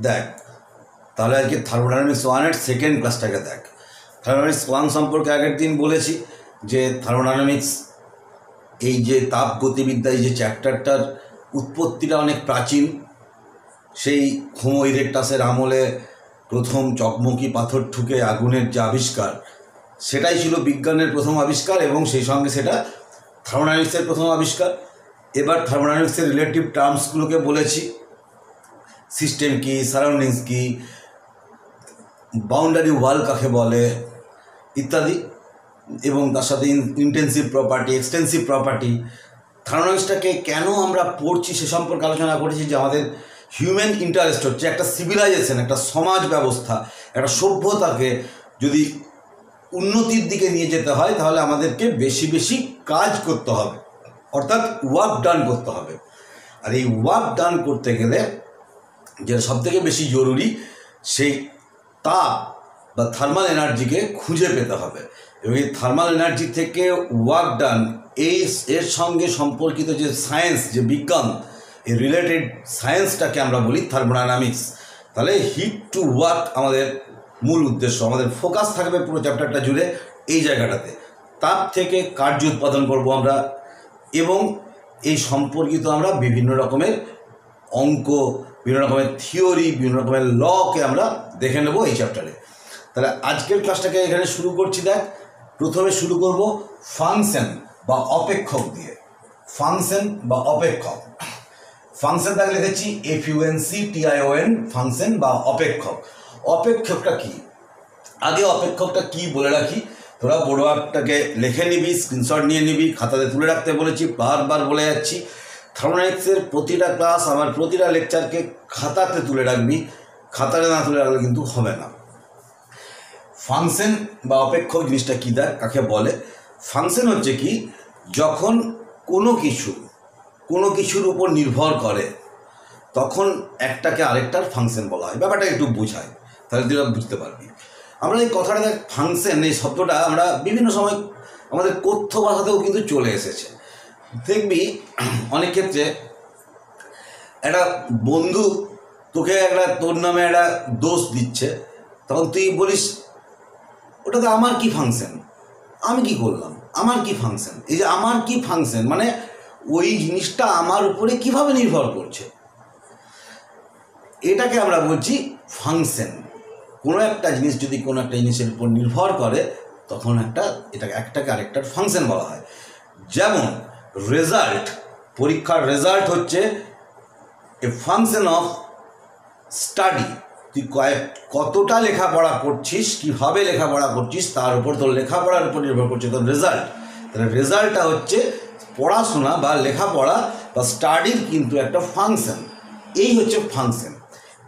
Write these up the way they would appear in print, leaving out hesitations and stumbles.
দেখ তাহলে আজকে থার্মোডাইনামিক্স 1-এর সেকেন্ড ক্লাসটাকে দেখ। থার্মোডাইনামিক্স 1 সম্পর্কে আগের দিন বলেছি যে থার্মোডাইনামিক্স এই যে তাপ গতিবিদ্যা এই যে চ্যাপ্টারটার উৎপত্তিটা অনেক প্রাচীন। সেই হোমো ইরেক্টাসের আমলে প্রথম চকমকি পাথর ঠুকে আগুনের যে আবিষ্কার, সেটাই ছিল বিজ্ঞানের প্রথম আবিষ্কার এবং সেই সঙ্গে সেটা থার্মোডাইনামিক্সের প্রথম আবিষ্কার। এবার থার্মোডাইনামিক্সের রিলেটিভ টার্মসগুলোকে বলেছি, সিস্টেম কি, সারাউন্ডিংস কি, বাউন্ডারি ওয়াল কাকে বলে ইত্যাদি, এবং তার সাথে ইন্টেন্সিভ প্রপার্টি, এক্সটেন্সিভ প্রপার্টি। থার্মোডাইনামিক্সটাকে কেন আমরা পড়ছি সে সম্পর্কে আলোচনা করেছি যে আমাদের হিউম্যান ইন্টারেস্ট হচ্ছে একটা সিভিলাইজেশন, একটা সমাজ ব্যবস্থা, একটা সভ্যতাকে যদি উন্নতির দিকে নিয়ে যেতে হয় তাহলে আমাদেরকে বেশি বেশি কাজ করতে হবে, অর্থাৎ ওয়ার্ক ডান করতে হবে। আর এই ওয়ার্ক ডান করতে গেলে যেটা সবথেকে বেশি জরুরি, সেই তাপ বা থার্মাল এনার্জিকে খুঁজে পেতে হবে। এবং এই থার্মাল এনার্জি থেকে ওয়ার্ক ডান এর সঙ্গে সম্পর্কিত যে সায়েন্স, যে বিজ্ঞান, এই রিলেটেড সায়েন্সটাকে আমরা বলি থার্মোডাইনামিক্স। তাহলে হিট টু ওয়ার্ক আমাদের মূল উদ্দেশ্য, আমাদের ফোকাস থাকবে পুরো চ্যাপ্টারটা জুড়ে এই জায়গাটাতে। তাপ থেকে কার্য উৎপাদন করব আমরা, এবং এই সম্পর্কিত আমরা বিভিন্ন রকমের অঙ্ক, বিভিন্ন রকমের থিওরি, বিভিন্ন রকমের লকে আমরা দেখে নেব এই চ্যাপ্টারে। তাহলে আজকের ক্লাসটাকে এখানে শুরু করছি। দেখ, প্রথমে শুরু করব ফাংশন বা অপেক্ষক দিয়ে। ফাংশন বা অপেক্ষক, ফাংশন তাকে লিখেছি FUNCTION, ফাংশন বা অপেক্ষক। অপেক্ষকটা কি, আগে অপেক্ষকটা কি বলে রাখি। তোরা বোর্ডওয়ার্কটাকে লিখে নিবি, স্ক্রিনশট নিয়ে নিবি, খাতাতে তুলে রাখতে বলেছি, বারবার বলে যাচ্ছি। থার্মোডাইনামিক্সের প্রতিটা ক্লাস, আমার প্রতিটা লেকচারকে খাতাতে তুলে রাখবি, খাতাতে না তুলে রাখলে কিন্তু হবে না। ফাংশন বা অপেক্ষক জিনিসটা কী, দেখ কাকে বলে। ফাংশন হচ্ছে কি, যখন কোনো কিছুর উপর নির্ভর করে তখন একটাকে আরেকটার ফাংশন বলা হয়। ব্যাপারটা একটু বোঝায়, তাহলে তুই বুঝতে পারবি। আমরা এই কথাটা দেখ, ফাংশন এই শব্দটা আমরা বিভিন্ন সময় আমাদের কথ্য ভাষাতেও কিন্তু চলে এসেছে। দেখবি অনেক ক্ষেত্রে একটা বন্ধু তোকে তোর নামে একটা দোষ দিচ্ছে, তখন তুই বলিস ওটাতে আমার কি ফাংশন, আমি কি করলাম, আমার কি ফাংশন। এই যে আমার কি ফাংশন মানে ওই জিনিসটা আমার উপরে কিভাবে নির্ভর করছে, এটাকে আমরা বলছি ফাংশন। কোনো একটা জিনিস যদি কোনো একটা জিনিসের উপর নির্ভর করে তখন এটাকে একটাকে আরেকটার ফাংশন বলা হয়। যেমন রেজাল্ট, পরীক্ষার রেজাল্ট হচ্ছে এ ফাংশন অফ স্টাডি। তুই কতটা লেখাপড়া করছিস, কীভাবে লেখাপড়া করছিস, তার উপর তোর লেখাপড়ার উপর নির্ভর করছে তোর রেজাল্ট। তাহলে রেজাল্টটা হচ্ছে পড়াশোনা বা লেখাপড়া বা স্টাডির কিন্তু একটা ফাংশন। এই হচ্ছে ফাংশন।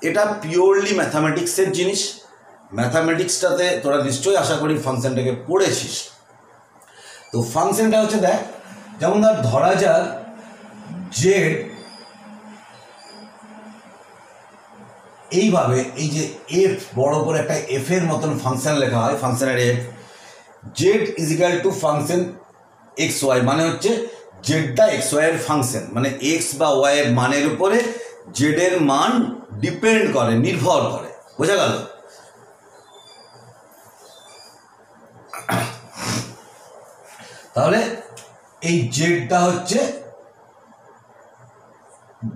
এটা পিওরলি ম্যাথামেটিক্সের জিনিস। ম্যাথামেটিক্সটাতে তোরা নিশ্চয়ই আশা করি ফাংশনটাকে পড়েছিস। তো ফাংশনটা হচ্ছে, দেখ যেমন ধরা যাক জেড, এইভাবে এই যে এফ, বড় করে একটা এফের মতন ফাংশন লেখা হয়, ফাংশনের F. Z is equal to function X Y, মানে হচ্ছে জেডটা এক্স ওয়াই এর ফাংশন, মানে এক্স বা ওয়াই এর মানের উপরে জেডের মান ডিপেন্ড করে, নির্ভর করে। বোঝা গেল? তাহলে এই জেডটা হচ্ছে,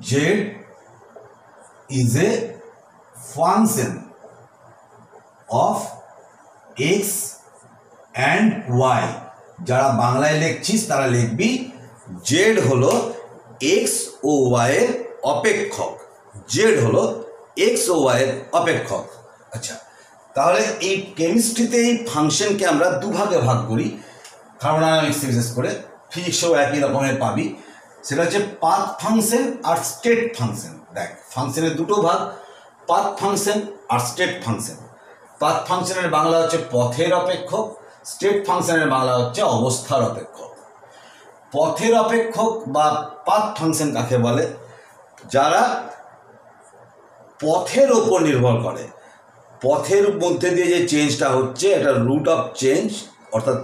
Z is a function of X and Y. যারা বাংলায় লিখছিস তারা লিখবি জেড হলো এক্স ও ওয়াই এর অপেক্ষক। জেড হলো এক্স ও ওয়াই এর অপেক্ষক। আচ্ছা, তাহলে এই কেমিস্ট্রিতে এই ফাংশনকে আমরা দুভাগে ভাগ করি, থার্মোডাইনামিক্স বিশেষ করে, ফিজিক্সেও একই রকমের পাবি। সেটা হচ্ছে পাথ ফাংশন আর স্টেট ফাংশন। দেখ, ফাংশনের দুটো ভাগ, পাথ ফাংশন আর স্টেট ফাংশন। পাথ ফাংশনের বাংলা হচ্ছে পথের অপেক্ষক, স্টেট ফাংশনের বাংলা হচ্ছে অবস্থার অপেক্ষক। পথের অপেক্ষক বা পাথ ফাংশন কাকে বলে? যারা পথের ওপর নির্ভর করে, পথের মধ্যে দিয়ে যে চেঞ্জটা হচ্ছে এটা রুট অফ চেঞ্জ, অর্থাৎ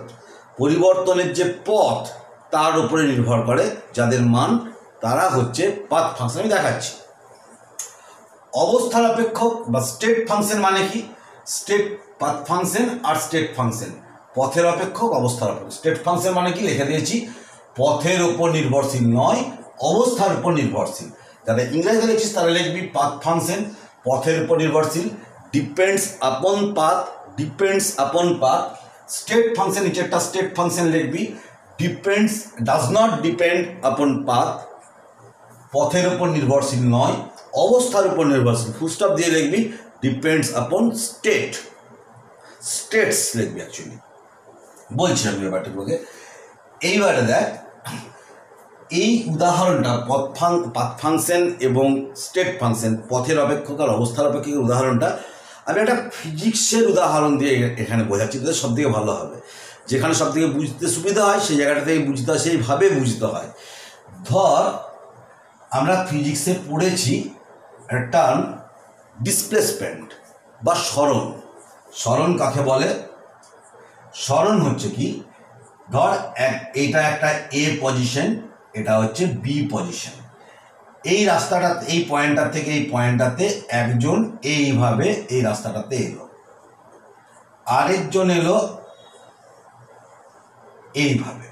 পরিবর্তনের যে পথ তার উপরে নির্ভর করে যাদের মান, তারা হচ্ছে পাথ ফাংশন। আমি দেখাচ্ছি। অবস্থার অপেক্ষক বা স্টেট ফাংশন মানে কি? স্টেট পাথ ফাংশন আর স্টেট ফাংশন, পথের অপেক্ষক অবস্থার অপেক্ষক। স্টেট ফাংশন মানে কি লিখে দিয়েছি, পথের উপর নির্ভরশীল নয়, অবস্থার উপর নির্ভরশীল। যারা ইংরেজিতে লিখছিস তারা লিখবি পাথ ফাংশন, পথের উপর নির্ভরশীল, depends upon path, depends upon path. State function নিচে একটা স্টেট ফাংশন লিখবি, ডিপেন্ডস ডাজ নট ডিপেন্ড আপন পাথ, পথের উপর নির্ভরশীল নয়, অবস্থার উপর নির্ভরশীল। ফুল স্টপ দিয়ে লিখবি ডিপেন্ডস আপন স্টেট, স্টেটস লিখবি অ্যাকচুয়ালি। বলছি আমি ব্যাপারটাকে। এইবারে দেখ এই উদাহরণটা পাথ ফাংশন এবং স্টেট ফাংশন, পথের অপেক্ষক আর অবস্থার অপেক্ষকের উদাহরণটা আমি একটা ফিজিক্সের উদাহরণ দিয়ে এখানে বোঝাচ্ছি, তাদের সব থেকে ভালো হবে। যেখানে সব থেকে বুঝতে সুবিধা হয় সেই জায়গাটা থেকে বুঝতে হয়, সেইভাবে বুঝতে হয়। ধর আমরা ফিজিক্সে পড়েছি একটা টার্ম ডিসপ্লেসমেন্ট বা সরণ। সরণ কাকে বলে? সরণ হচ্ছে কি, ধর এইটা একটা এ পজিশন, এটা হচ্ছে বি পজিশন। এই রাস্তাটা, এই পয়েন্টটা থেকে এই পয়েন্টটাতে একজন এইভাবে এই রাস্তাটাতে এলো, আরেকজন এলো এইভাবে,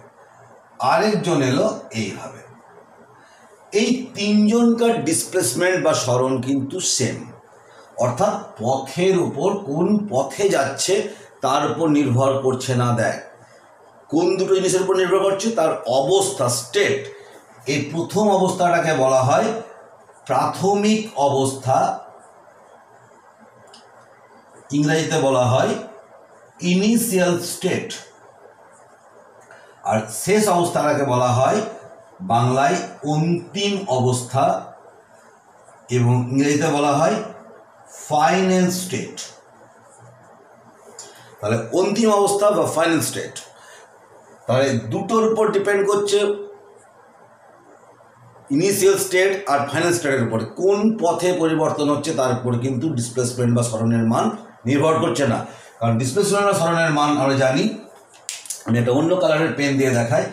আরেকজন এলো এইভাবে। এই তিনজনকার ডিসপ্লেসমেন্ট বা সরণ কিন্তু সেম, অর্থাৎ পথের উপর কোন পথে যাচ্ছে তার উপর নির্ভর করছে না। দেখ কোন দুটো জিনিসের উপর নির্ভর করছে, তার অবস্থা, স্টেট। এই প্রথম অবস্থাটাকে বলা হয় প্রাথমিক অবস্থা, ইংরেজিতে বলা হয় ইনিশিয়াল স্টেট। আর শেষ অবস্থাটাকে বলা হয় বাংলায় অন্তিম অবস্থা এবং ইংরেজিতে বলা হয় ফাইনাল স্টেট। তাহলে অন্তিম অবস্থা বা ফাইনাল স্টেট, তাহলে দুটোর উপর ডিপেন্ড করছে, ইনিশিয়াল স্টেট আর ফাইনাল স্টেটের উপরে। কোন পথে পরিবর্তন হচ্ছে তার উপর কিন্তু ডিসপ্লেসমেন্ট বা সরণের মান নির্ভর করছে না। কারণ ডিসপ্লেসমেন্ট বা সরণের মান আমরা জানি, আমি একটা অন্য কালারের পেন দিয়ে দেখাই।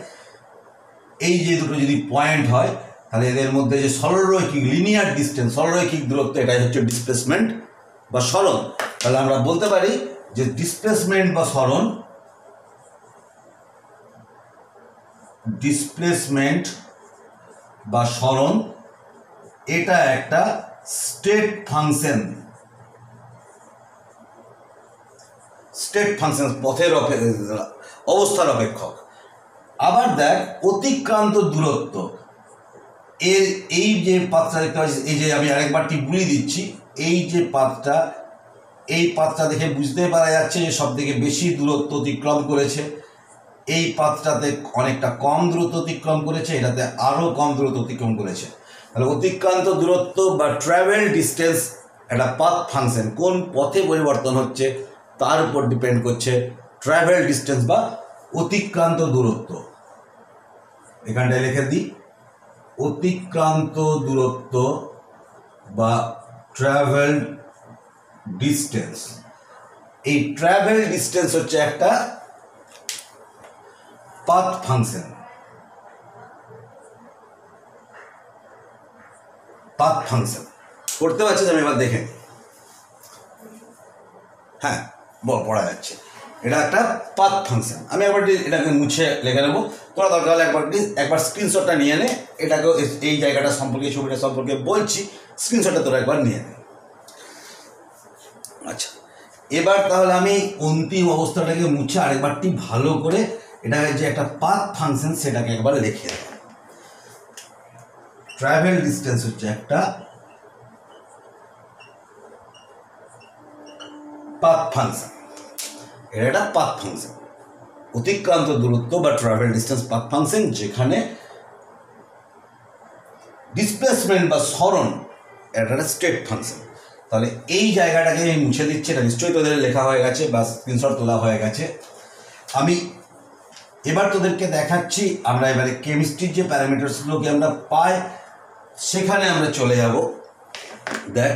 এই যে দুটো যদি পয়েন্ট হয় তাহলে এদের মধ্যে যে সরলরৈখিক লিনিয়ার ডিস্টেন্স, সরলরৈখিক দূরত্ব, এটাই হচ্ছে ডিসপ্লেসমেন্ট বা সরণ। তাহলে আমরা বলতে পারি যে ডিসপ্লেসমেন্ট বা সরণ, ডিসপ্লেসমেন্ট বা সরণ এটা একটা স্টেট ফাংশন। স্টেট ফাংশন পথের অবস্থার অপেক্ষক। আবার দেখ অতিক্রান্ত দূরত্ব, এর এই যে পাথটা দেখতে পাচ্ছি, এই যে আমি আরেকবারটি বুঝিয়ে দিচ্ছি, এই যে পাথটা, এই পাথটা দেখে বুঝতে পারা যাচ্ছে যে সব থেকে বেশি দূরত্ব অতিক্রম করেছে। এই পাথটাতে অনেকটা কম দূরত্ব অতিক্রম করেছে, এটাতে আরও কম দূরত্ব অতিক্রম করেছে। তাহলে অতিক্রান্ত দূরত্ব বা ট্রাভেল ডিস্টেন্স একটা পাথ ফাংশন, কোন পথে পরিবর্তন হচ্ছে তার উপর ডিপেন্ড করছে ট্রাভেল ডিস্টেন্স বা অতিক্রান্ত দূরত্ব। এখানটায় লিখে দিই অতিক্রান্ত দূরত্ব বা ট্রাভেল ডিস্টেন্স। এই ট্রাভেল ডিস্টেন্স হচ্ছে একটা পাথ ফাংশন। পাথ ফাংশন করতে পারছি আমি, এবার দেখে হ্যাঁ পড়া যাচ্ছে, এটা একটা পাথ ফাংশন। আমি একবার এটাকে মুছে লিখে নেবো, তোরা দরকার হলে একবার স্ক্রিনশটটা নিয়ে নে। এটাকে এই জায়গাটা সম্পর্কে, ছবিটা সম্পর্কে বলছি, স্ক্রিনশটটা তোরা একবার নিয়ে নে। আচ্ছা, এবার তাহলে আমি অন্তিম অবস্থাটাকে মুছে আরেকবারটি ভালো করে এটাকে যে একটা পাথ ফাংশন সেটাকে একবার লিখে দেব। ট্রাভেল ডিস্টেন্স হচ্ছে একটা পাথ ফাংশন, এটা একটা পাথ ফাংশন। অতিক্রান্ত দূরত্ব বা ট্রাভেল ডিস্টেন্স পাথ ফাংশন, যেখানে ডিসপ্লেসমেন্ট বা সরণ এটা একটা স্টেট ফাংশন। তাহলে এই জায়গাটাকে আমি মুছে দিচ্ছি, এটা নিশ্চয়ই তোদের লেখা হয়ে গেছে বা স্ক্রিনশট তোলা হয়ে গেছে। আমি এবার তোদেরকে দেখাচ্ছি, আমরা এবারে কেমিস্ট্রির যে প্যারামিটারসগুলোকে আমরা পাই সেখানে আমরা চলে যাব। দেখ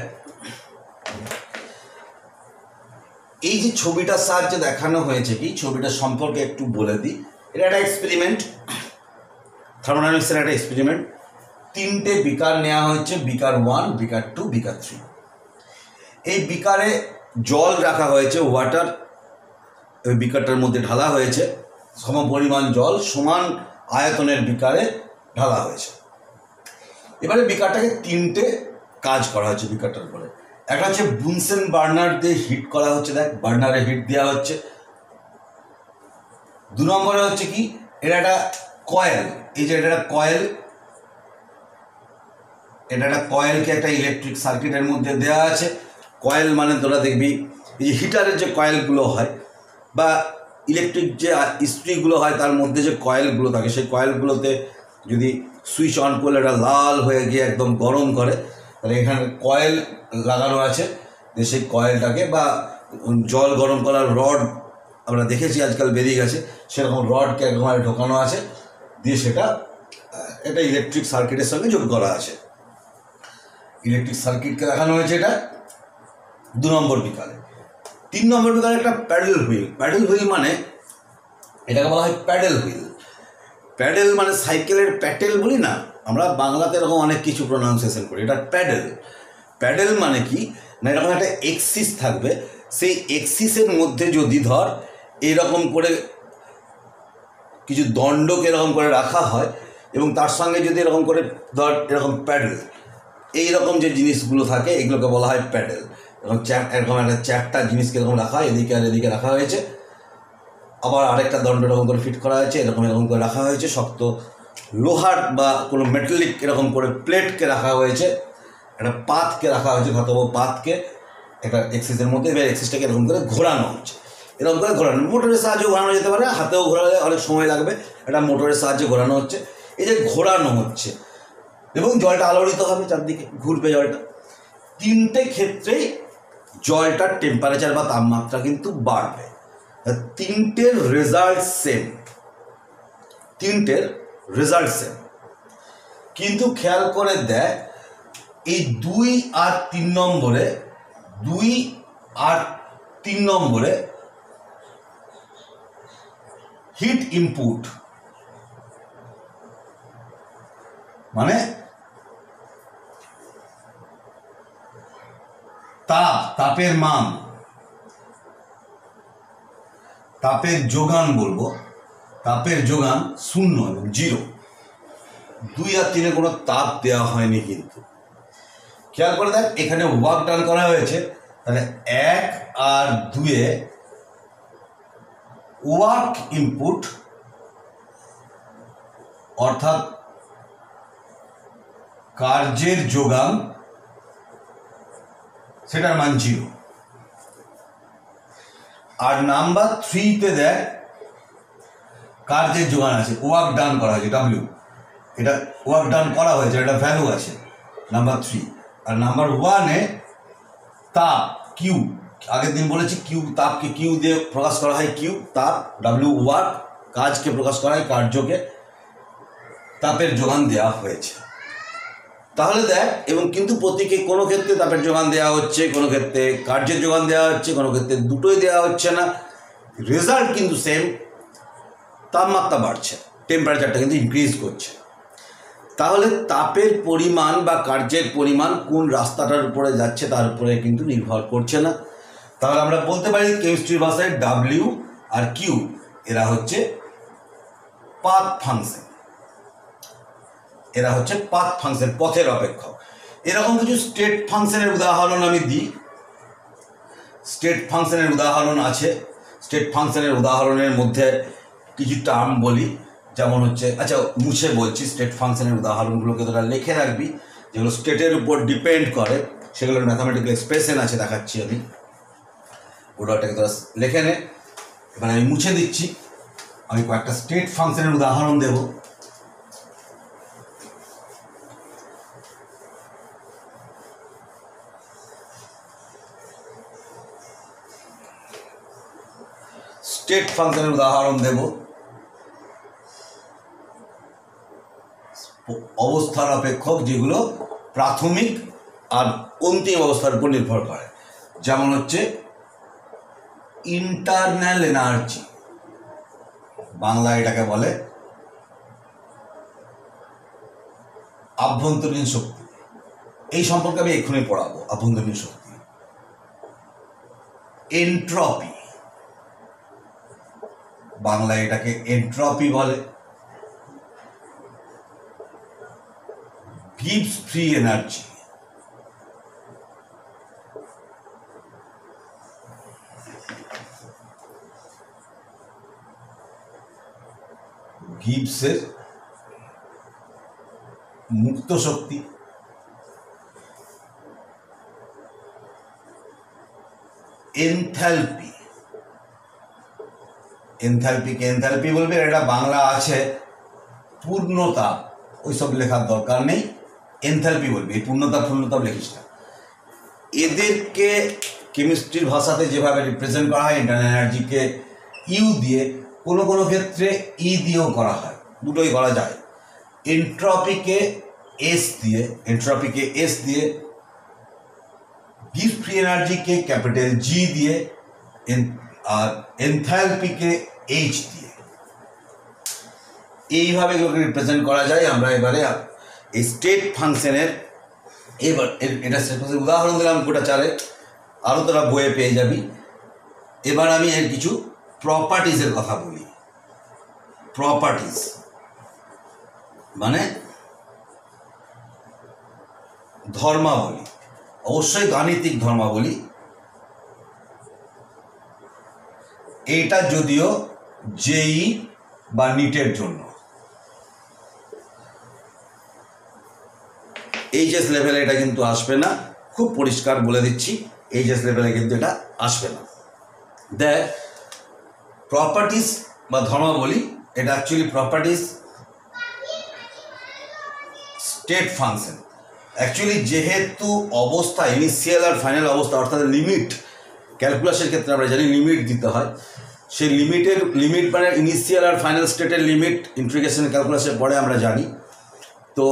এই যে ছবিটার সাহায্যে দেখানো হয়েছে, কি ছবিটা সম্পর্কে একটু বলে দিই। এটা একটা এক্সপেরিমেন্ট, থার্মোডাইনামিক্সের একটা এক্সপেরিমেন্ট। তিনটে বিকার নেওয়া হয়েছে, বিকার 1, বিকার 2, বিকার 3। এই বিকারে জল রাখা হয়েছে, ওয়াটার ওই বিকারটার মধ্যে ঢালা হয়েছে, সমপরিমাণ জল সমান আয়তনের বিকারে ঢালা হয়েছে। এবারে বিকারটাকে তিনটে কাজ করা হচ্ছে বিকারটার উপরে। একটা হচ্ছে বুনসেন বার্নার দিয়ে হিট করা হচ্ছে, দেখ বার্নারে হিট দেওয়া হচ্ছে। 2 নম্বরে হচ্ছে কি, এটা একটা কয়েল, এই যে এটা একটা কয়েল, এটা একটা কয়েলকে একটা ইলেকট্রিক সার্কিটের মধ্যে দেওয়া আছে। কয়েল মানে তোরা দেখবি এই যে হিটারের যে কয়েলগুলো হয় বা ইলেকট্রিক যে ইস্ত্রিগুলো হয় তার মধ্যে যে কয়েলগুলো থাকে, সেই কয়েলগুলোতে যদি সুইচ অন করলে এটা লাল হয়ে গিয়ে একদম গরম করে, তাহলে এখানে কয়েল লাগানো আছে। যে সেই কয়েলটাকে বা জল গরম করার রড আমরা দেখেছি আজকাল বেরিয়ে গেছে, সেরকম রডকে একদম ঢোকানো আছে, দিয়ে সেটা এটা ইলেকট্রিক সার্কিটের সঙ্গে যোগ করা আছে। ইলেকট্রিক সার্কিটকে দেখানো হয়েছে এটা 2 নম্বর বিকালে। 3 নম্বর বিকালে একটা প্যাডেল হুইল। প্যাডেল হুইল মানে এটাকে বলা হয় প্যাডেল হুইল। প্যাডেল মানে সাইকেলের প্যাটেল বলি না আমরা, বাংলাতে এরকম অনেক কিছু প্রোনাউন্সিয়েশন করি। এটা প্যাডেল। প্যাডেল মানে কি না, এরকম একটা এক্সিস থাকবে, সেই এক্সিসের মধ্যে যদি ধর এরকম করে কিছু দণ্ডকে এরকম করে রাখা হয় এবং তার সঙ্গে যদি এরকম করে ধর এরকম প্যাডেল, এইরকম যে জিনিসগুলো থাকে এগুলোকে বলা হয় প্যাডেল। এরকম এরকম একটা চ্যাপটা জিনিসকে এরকম রাখা হয়, এদিকে আর এদিকে রাখা হয়েছে, আবার আরেকটা দণ্ড এরকম করে ফিট করা হয়েছে, এরকম করে রাখা হয়েছে। শক্ত লোহার বা কোনো মেটালিক এরকম করে প্লেটকে রাখা হয়েছে, একটা পাতকে রাখা হয়েছে, ধাতব পাতকে একটা এক্সিসের মধ্যে। এবার এক্সিসটাকে এরকম করে ঘোরানো হচ্ছে, এরকম করে ঘোরানো, মোটরের সাহায্যে ঘোরানো যেতে পারে, হাতেও ঘোরালে অনেক সময় লাগবে, এটা মোটরের সাহায্যে ঘোরানো হচ্ছে। এই যে ঘোরানো হচ্ছে এবং জলটা আলোড়িত হবে, চারদিকে ঘুরবে জলটা। 3টে ক্ষেত্রেই জলটার টেম্পারেচার বা তাপমাত্রা কিন্তু বাড়বে। 3টের রেজাল্ট সেম, 3টের রেজাল্ট সেম। কিন্তু খেয়াল করে দেখ এই 2 আর 3 নম্বরে, 2 আর 3 নম্বরে হিট ইনপুট মানে তাপের মান, তাপের যোগান বলবো, তাপের যোগান 0 এবং 0। 2 আর 3-এ কোনো তাপ দেওয়া হয়নি। কিন্তু খেয়াল করে দেখ এখানে ওয়ার্ক ডান করা হয়েছে, তাহলে 1 আর 2-এ ওয়ার্ক ইনপুট অর্থাৎ কার্যের যোগান, সেটার মান 0। আর নাম্বার 3-তে দেখ কার্যের যোগান আছে, ওয়ার্ক ডান করা হয়েছে W, এটা ওয়ার্ক ডান করা হয়েছে, এটা ভ্যালু আছে নাম্বার 3। আর নাম্বার 1-এ তাপ Q, আগের দিন বলেছি কিউ, তাপকে কিউ দিয়ে প্রকাশ করা হয়, কিউ তাপ, W ওয়ার্ক কাজকে প্রকাশ করা হয়, কার্যকে, তাপের যোগান দেওয়া হয়েছে। তাহলে দেখ, এবং কিন্তু প্রতীকে কোনো ক্ষেত্রে তাপের যোগান দেওয়া হচ্ছে, কোনো ক্ষেত্রে কার্যের যোগান দেওয়া হচ্ছে, কোনো ক্ষেত্রে দুটোই দেওয়া হচ্ছে না, রেজাল্ট কিন্তু সেম, তাপমাত্রা বাড়ছে, টেম্পারেচারটা কিন্তু ইনক্রিজ করছে। তাহলে তাপের পরিমাণ বা কার্যের পরিমাণ কোন রাস্তাটার উপরে যাচ্ছে তার উপরে কিন্তু নির্ভর করছে না। তাহলে আমরা বলতে পারি কেমিস্ট্রির ভাষায় W আর Q এরা হচ্ছে পাথ ফাংশন, এরা হচ্ছে পাথ ফাংশন, পথের অপেক্ষক। এরকম কিছু স্টেট ফাংশনের উদাহরণ আমি দিই। স্টেট ফাংশনের উদাহরণ আছে। স্টেট ফাংশনের উদাহরণের মধ্যে কিছু টার্ম বলি, যেমন হচ্ছে, আচ্ছা মুছে বলছি, স্টেট ফাংশনের উদাহরণগুলোকে তোরা লিখে রাখবি, যেগুলো স্টেটের উপর ডিপেন্ড করে, সেগুলোর ম্যাথামেটিক্যাল এক্সপ্রেশন আছে, দেখাচ্ছি আমি, ওটাকে তোরা লিখে নে। এবার আমি মুছে দিচ্ছি, আমি কয়েকটা স্টেট ফাংশনের উদাহরণ দেব। স্টেট ফাংশনের উদাহরণ দেব, অবস্থার অপেক্ষক, যেগুলো প্রাথমিক আর অন্তিম অবস্থার উপর নির্ভর করে। যেমন হচ্ছে ইন্টারনাল এনার্জি, বাংলা এটাকে বলে আভ্যন্তরীণ শক্তি। এই সম্পর্কে আমি এক্ষুনি পড়াবো, আভ্যন্তরীণ শক্তি। এন্ট্রপি, বাংলায় এটাকে এন্ট্রপি বলে। gives free energy, gives এর মুক্ত শক্তি, এনথ্যালপি, এনথ্যালপিকে এনথ্যালপি বলবে, এটা বাংলা আছে পূর্ণতা, ওইসব লেখার দরকার নেই, এনথ্যালপি বলবে, এই পূর্ণতা লিখিস না। এদেরকে কেমিস্ট্রির ভাষাতে যেভাবে রিপ্রেজেন্ট করা হয়, ইন্টারনাল এনার্জিকে ইউ দিয়ে, কোনো কোনো ক্ষেত্রে ই দিয়েও করা হয়, দুটোই করা যায়। এন্ট্রপিকে এস দিয়ে, গিভ ফ্রি এনার্জিকে ক্যাপিটাল জি দিয়ে, আর এনথ্যালপিকে এইচ দিয়ে, এইভাবে এগুলোকে রিপ্রেজেন্ট করা যায়। আমরা এবারে এই স্টেট ফাংশনের, এবার এটা উদাহরণ দিলাম গোটা চারে, আরও তোরা বইয়ে পেয়ে যাবি। এবার আমি এর কিছু প্রপার্টিজের কথা বলি। প্রপার্টিজ মানে ধর্মাবলী, অবশ্যই গাণিতিক ধর্মাবলী। এইটা যদিও জেই বা নিটের জন্য, এইচএস লেভেলে এটা কিন্তু আসবে না, খুব পরিষ্কার বলে দিচ্ছি, এইচএস লেভেলে কিন্তু এটা আসবে না। দেখ, প্রপার্টিস বা ধর্মাবলী, এটা actually properties state function. Actually যেহেতু অবস্থা, ইনিশিয়াল আর ফাইনাল অবস্থা, অর্থাৎ লিমিট, ক্যালকুলাসের ক্ষেত্রে আমরা জানি লিমিট দিতে হয়, সেই লিমিট মানে ইনিশিয়াল আর ফাইনাল স্টেটের লিমিট ইন্টিগ্রেশন ক্যালকুলাসের পরে আমরা জানি। তো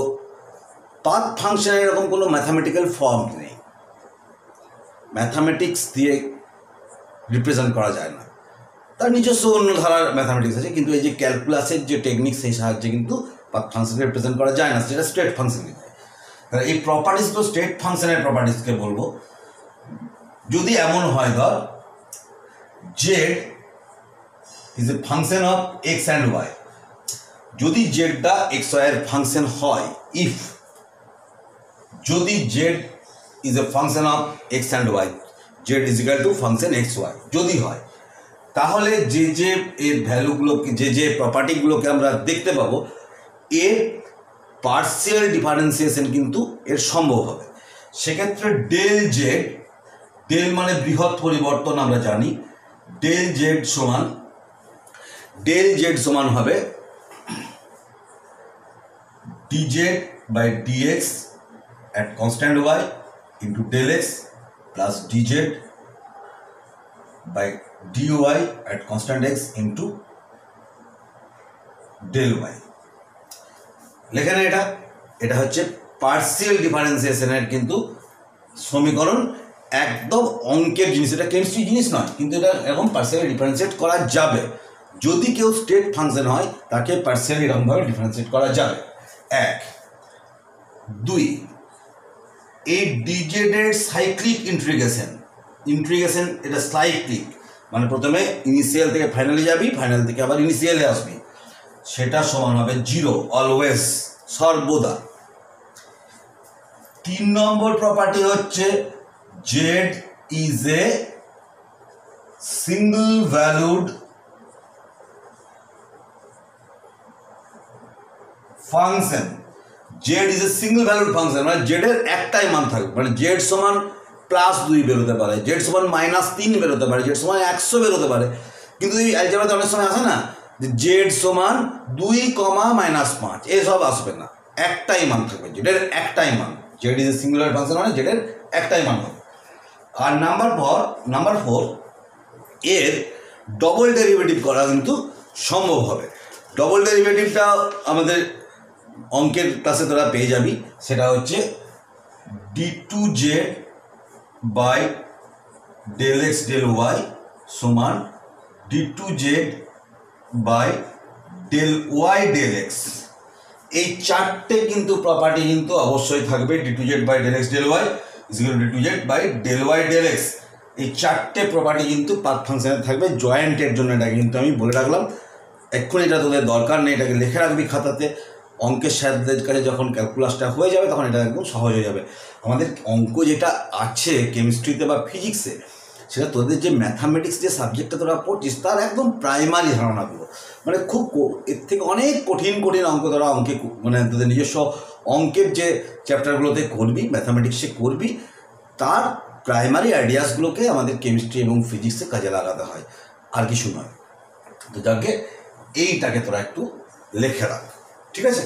পাথ ফাংশনের এরকম কোনো ম্যাথামেটিক্যাল ফর্ম নেই, ম্যাথামেটিক্স দিয়ে রিপ্রেজেন্ট করা যায় না, তার নিজস্ব অন্য ধারার ম্যাথামেটিক্স আছে, কিন্তু এই যে ক্যালকুলাসের যে টেকনিক, সেই সাহায্যে কিন্তু পাথ ফাংশনকে রিপ্রেজেন্ট করা যায় না, সেটা স্টেট ফাংশনে যায়। এই প্রপার্টিসগুলো স্টেট ফাংশনের প্রপার্টিসকে বলবো। যদি এমন হয়, ধর Z is a function of X and Y, যদি জেডটা এক্স ওয়াইয়ের ফাংশন হয়, ইফ যদি Z is a function of X and Y, Z is equal to function X Y যদি হয়, তাহলে যে এর ভ্যালুগুলোকে, যে প্রপার্টিগুলোকে আমরা দেখতে পাবো, এর পার্সিয়াল ডিফারেন্সিয়েশন কিন্তু এর সম্ভব হবে। সেক্ষেত্রে ডেল জেড, ডেল মানে বৃহৎ পরিবর্তন আমরা জানি, ডেল জেড সমান হবে dz by dx at constant y into del x plus dz by dy at constant x into del y। লেখা না, এটা হচ্ছে পার্সিয়াল ডিফারেন্সিয়েশনের কিন্তু সমীকরণ, একদম অঙ্কের জিনিস, এটা কেমিস্ট্রি জিনিস নয়, কিন্তু এটা এরকম পার্সিয়ালি ডিফারেন্সিয়েট করা যাবে। যদি কেউ স্টেট ফাংশন হয়, তাকে পার্সিয়ালি এরকমভাবে ডিফারেন্সিয়েট করা যাবে। 1 2, এই ডিজেডের সাইক্লিক ইন্টিগ্রেশন এটা সাইক্লিক, মানে প্রথমে ইনিশিয়াল থেকে ফাইনালে যাবি, ফাইনাল থেকে আবার ইনিশিয়ালে আসবি, সেটা সমান হবে 0, অলওয়েজ, সর্বদা। 3 নম্বর প্রপার্টি হচ্ছে Z is a single valued function. Z is a single valued function, মানে জেডের একটাই মান থাকবে, মানে জেড সমান +2 বেরোতে পারে, জেড সমান -3 বেরোতে পারে, জেড সমান 100 বেরোতে পারে, কিন্তু এই অ্যালজেব্রাতে অনেক সময় আসে না যে জেড সমান 2, -5, এসব আসবে না, একটাই মান থাকবে, জেডের একটাই মান। Z is a singular function মানে জেডের একটাই মান হবে। আর নাম্বার 4, এর ডবল ডেরিভেটিভ করা কিন্তু সম্ভব হবে। ডবল ডেরিভেটিভটা আমাদের অঙ্কের ক্লাসে তোরা পেয়ে যাবি, সেটা হচ্ছে d2z by del x del y সমান d2z by del y del x। এই চারটে কিন্তু প্রপার্টি কিন্তু অবশ্যই থাকবে, d2z by del x del y is equal to d2z by del y del x। এই 4টে প্রপার্টি কিন্তু পাথ ফাংশনে থাকবে। জয়েন্টের জন্য এটা কিন্তু আমি বলে রাখলাম, এক্ষুনি এটা তোদের দরকার নেই, এটাকে লিখে রাখবি খাতাতে। অঙ্কের স্যারদের কাছে যখন ক্যালকুলাসটা হয়ে যাবে তখন এটা একদম সহজ হয়ে যাবে। আমাদের অঙ্ক যেটা আছে কেমিস্ট্রিতে বা ফিজিক্সে, সেটা তোদের যে ম্যাথামেটিক্স যে সাবজেক্টটা তোরা পড়ছিস তার একদম প্রাইমারি ধারণাগুলো, মানে খুব এর থেকে অনেক কঠিন কঠিন অঙ্ক তোরা অঙ্কে মানে তোদের নিজস্ব অঙ্কের যে চ্যাপ্টারগুলোতে করবি, ম্যাথামেটিক্সে করবি, তার প্রাইমারি আইডিয়াসগুলোকে আমাদের কেমিস্ট্রি এবং ফিজিক্সে কাজে লাগাতে হয়, আর কিছু নয়। তো যাকে এইটাকে তোরা একটু লেখে রাখ, ঠিক আছে?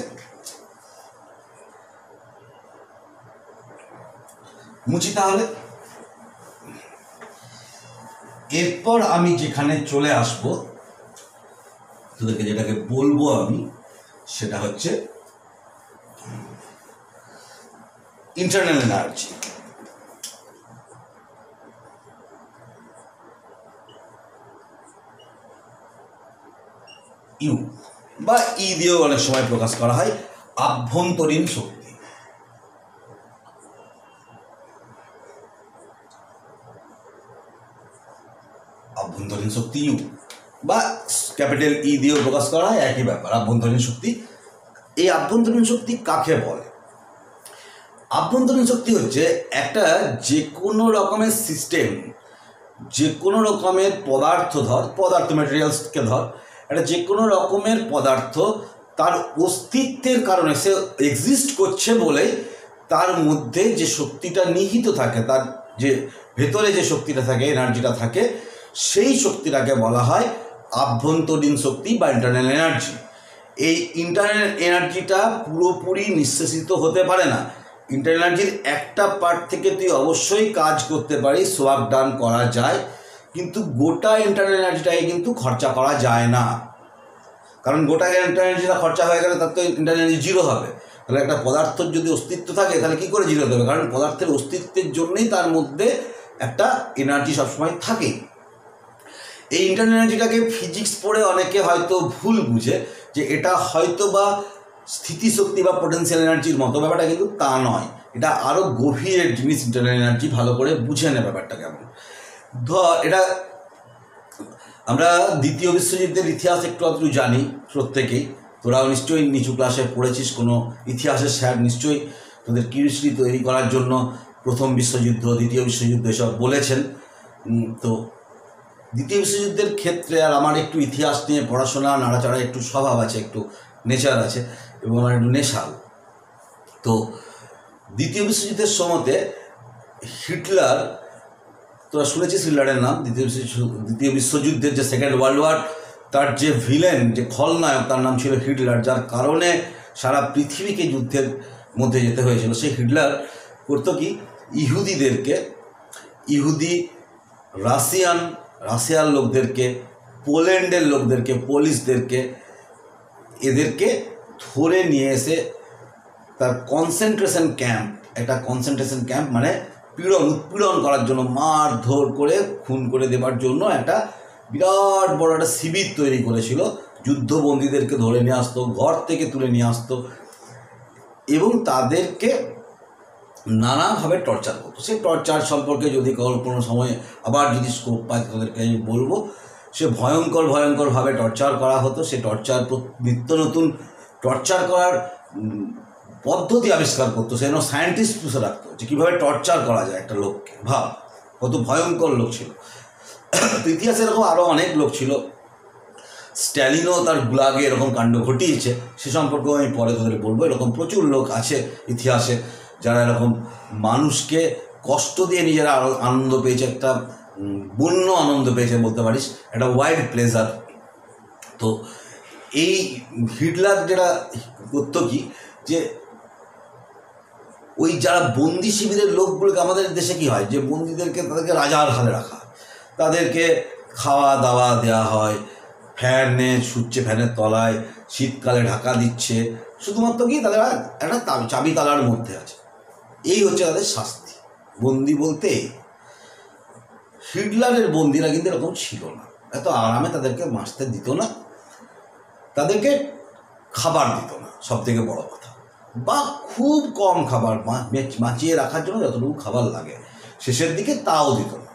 মুছি তাহলে। এরপর আমি যেখানে চলে আসব, তোদেরকে যেটাকে বলবো আমি, সেটা হচ্ছে ইন্টারনাল এনার্জি। ইউ বা ই দিয়েও অনেক সময় প্রকাশ করা হয়, আভ্যন্তরীণ শক্তি। আভ্যন্তরীণ শক্তি ইউ বা ক্যাপিটাল ই দিয়েও প্রকাশ করা হয়, একই ব্যাপার, আভ্যন্তরীণ শক্তি। এই আভ্যন্তরীণ শক্তি কাকে বলে? আভ্যন্তরীণ শক্তি হচ্ছে একটা যে কোনো রকমের সিস্টেম, যে কোনো রকমের পদার্থ, পদার্থ ম্যাটেরিয়ালসকে একটা যে কোনো রকমের পদার্থ তার অস্তিত্বের কারণে, সে এক্সিস্ট করছে বলে তার মধ্যে যে শক্তিটা নিহিত থাকে, তার যে ভেতরে যে শক্তিটা থাকে, এনার্জিটা থাকে, সেই শক্তিটাকে বলা হয় আভ্যন্তরীণ শক্তি বা ইন্টারনাল এনার্জি। এই ইন্টারনাল এনার্জিটা পুরোপুরি নিঃশেষিত হতে পারে না। ইন্টারনাল এনার্জির একটা পার্ট থেকে তুই অবশ্যই কাজ করতে পারিস, সোয়ার্ক ডান করা যায়, কিন্তু গোটা ইন্টারনাল এনার্জিটাকে কিন্তু খরচা করা যায় না। কারণ গোটা ইন্টারনাল এনার্জিটা খরচা হয়ে গেলে তার তো ইন্টারনাল এনার্জি জিরো হবে। তাহলে একটা পদার্থের যদি অস্তিত্ব থাকে তাহলে কী করে জিরো হবে? কারণ পদার্থের অস্তিত্বের জন্যই তার মধ্যে একটা এনার্জি সবসময় থাকে। এই ইন্টারনাল এনার্জিটাকে ফিজিক্স পড়ে অনেকে হয়তো ভুল বুঝে যে এটা হয়তো বা স্থিতিশক্তি বা পোটেনশিয়াল এনার্জির মতো, ব্যাপারটা কিন্তু তা নয়। এটা আরও গভীরের জিনিস। ইন্টারনাল এনার্জি ভালো করে বুঝে নে ব্যাপারটা কেমন। এটা আমরা দ্বিতীয় বিশ্বযুদ্ধের ইতিহাস একটু আধটু জানি প্রত্যেকেই, তোরাও নিশ্চয়ই নিচু ক্লাসে পড়েছিস, কোনো ইতিহাসের স্যার নিশ্চয়ই তোদের কিউরিয়াসিটি তৈরি করার জন্য প্রথম বিশ্বযুদ্ধ, দ্বিতীয় বিশ্বযুদ্ধ এসব বলেছেন। তো দ্বিতীয় বিশ্বযুদ্ধের ক্ষেত্রে আর আমার একটু ইতিহাস নিয়ে পড়াশোনা নাড়াচাড়া একটু স্বভাব আছে, একটু নেচার আছে এবং আমার একটু নেশাল। তো দ্বিতীয় বিশ্বযুদ্ধের সময়তে হিটলার, তোরা শুনেছিস হিটলারের নাম, দ্বিতীয় বিশ্বযুদ্ধের যে সেকেন্ড ওয়ার্ল্ড ওয়ার, তার যে ভিলেন, যে খলনায়ক, তার নাম ছিল হিটলার, যার কারণে সারা পৃথিবীকে যুদ্ধের মধ্যে যেতে হয়েছিল। সেই হিটলার করতো কি, ইহুদি রাশিয়ার লোকদেরকে, পোল্যান্ডের লোকদেরকে, পোলিশদেরকে, এদেরকে ধরে নিয়ে এসে তার কনসেন্ট্রেশন ক্যাম্প মানে উৎপীড়ন করার জন্য, মারধর করে খুন করে দেবার জন্য একটা বিরাট বড় একটা শিবির তৈরি করেছিল। যুদ্ধবন্দীদেরকে ধরে নিয়ে আসতো, ঘর থেকে তুলে নিয়ে আসতো এবং তাদেরকে নানাভাবে টর্চার করতো। সেই টর্চার সম্পর্কে যদি কোনো সময় আবার যদি স্কোপ পায় তাদেরকে আমি বলবো। সে ভয়ঙ্করভাবে টর্চার করা হতো। সে টর্চার নিত্য নতুন টর্চার করার পদ্ধতি আবিষ্কার করতো। সে যেন সায়েন্টিস্ট পুষে রাখতো যে কীভাবে টর্চার করা যায় একটা লোককে। ভাব কত ভয়ঙ্কর লোক ছিল। তো ইতিহাসে এরকম আরও অনেক লোক ছিল। স্ট্যালিনও তার গুলাগে এরকম কাণ্ড ঘটিয়েছে, সে সম্পর্কেও আমি পরে তোদের বলবো। এরকম প্রচুর লোক আছে ইতিহাসে যারা এরকম মানুষকে কষ্ট দিয়ে নিজেরা আনন্দ পেয়েছে, একটা বন্য আনন্দ পেয়েছে বলতে পারিস, একটা ওয়াইল্ড প্লেজার। তো এই হিটলার যেটা করতো কি, যে ওই যারা বন্দি শিবিরের লোকগুলোকে, আমাদের দেশে কি হয় যে বন্দিদেরকে তাদেরকে রাজার হালে রাখা, তাদেরকে খাওয়া দাওয়া দেওয়া হয়, ফ্যানে ছুটছে, ফ্যানের তলায়, শীতকালে ঢাকা দিচ্ছে, শুধুমাত্র কি তাদের একটা চাবি তালার মধ্যে আছে। এই হচ্ছে তাদের শাস্তি। বন্দি বলতে হিটলারের বন্দিরা কিন্তু এরকম ছিল না, এত আরামে তাদেরকে বাঁচতে দিত না, তাদেরকে খাবার দিত না, সব থেকে বড় কথা, বা খুব কম খাবার, বাঁচিয়ে রাখার জন্য যতটুকু খাবার লাগে শেষের দিকে তাও দিত না।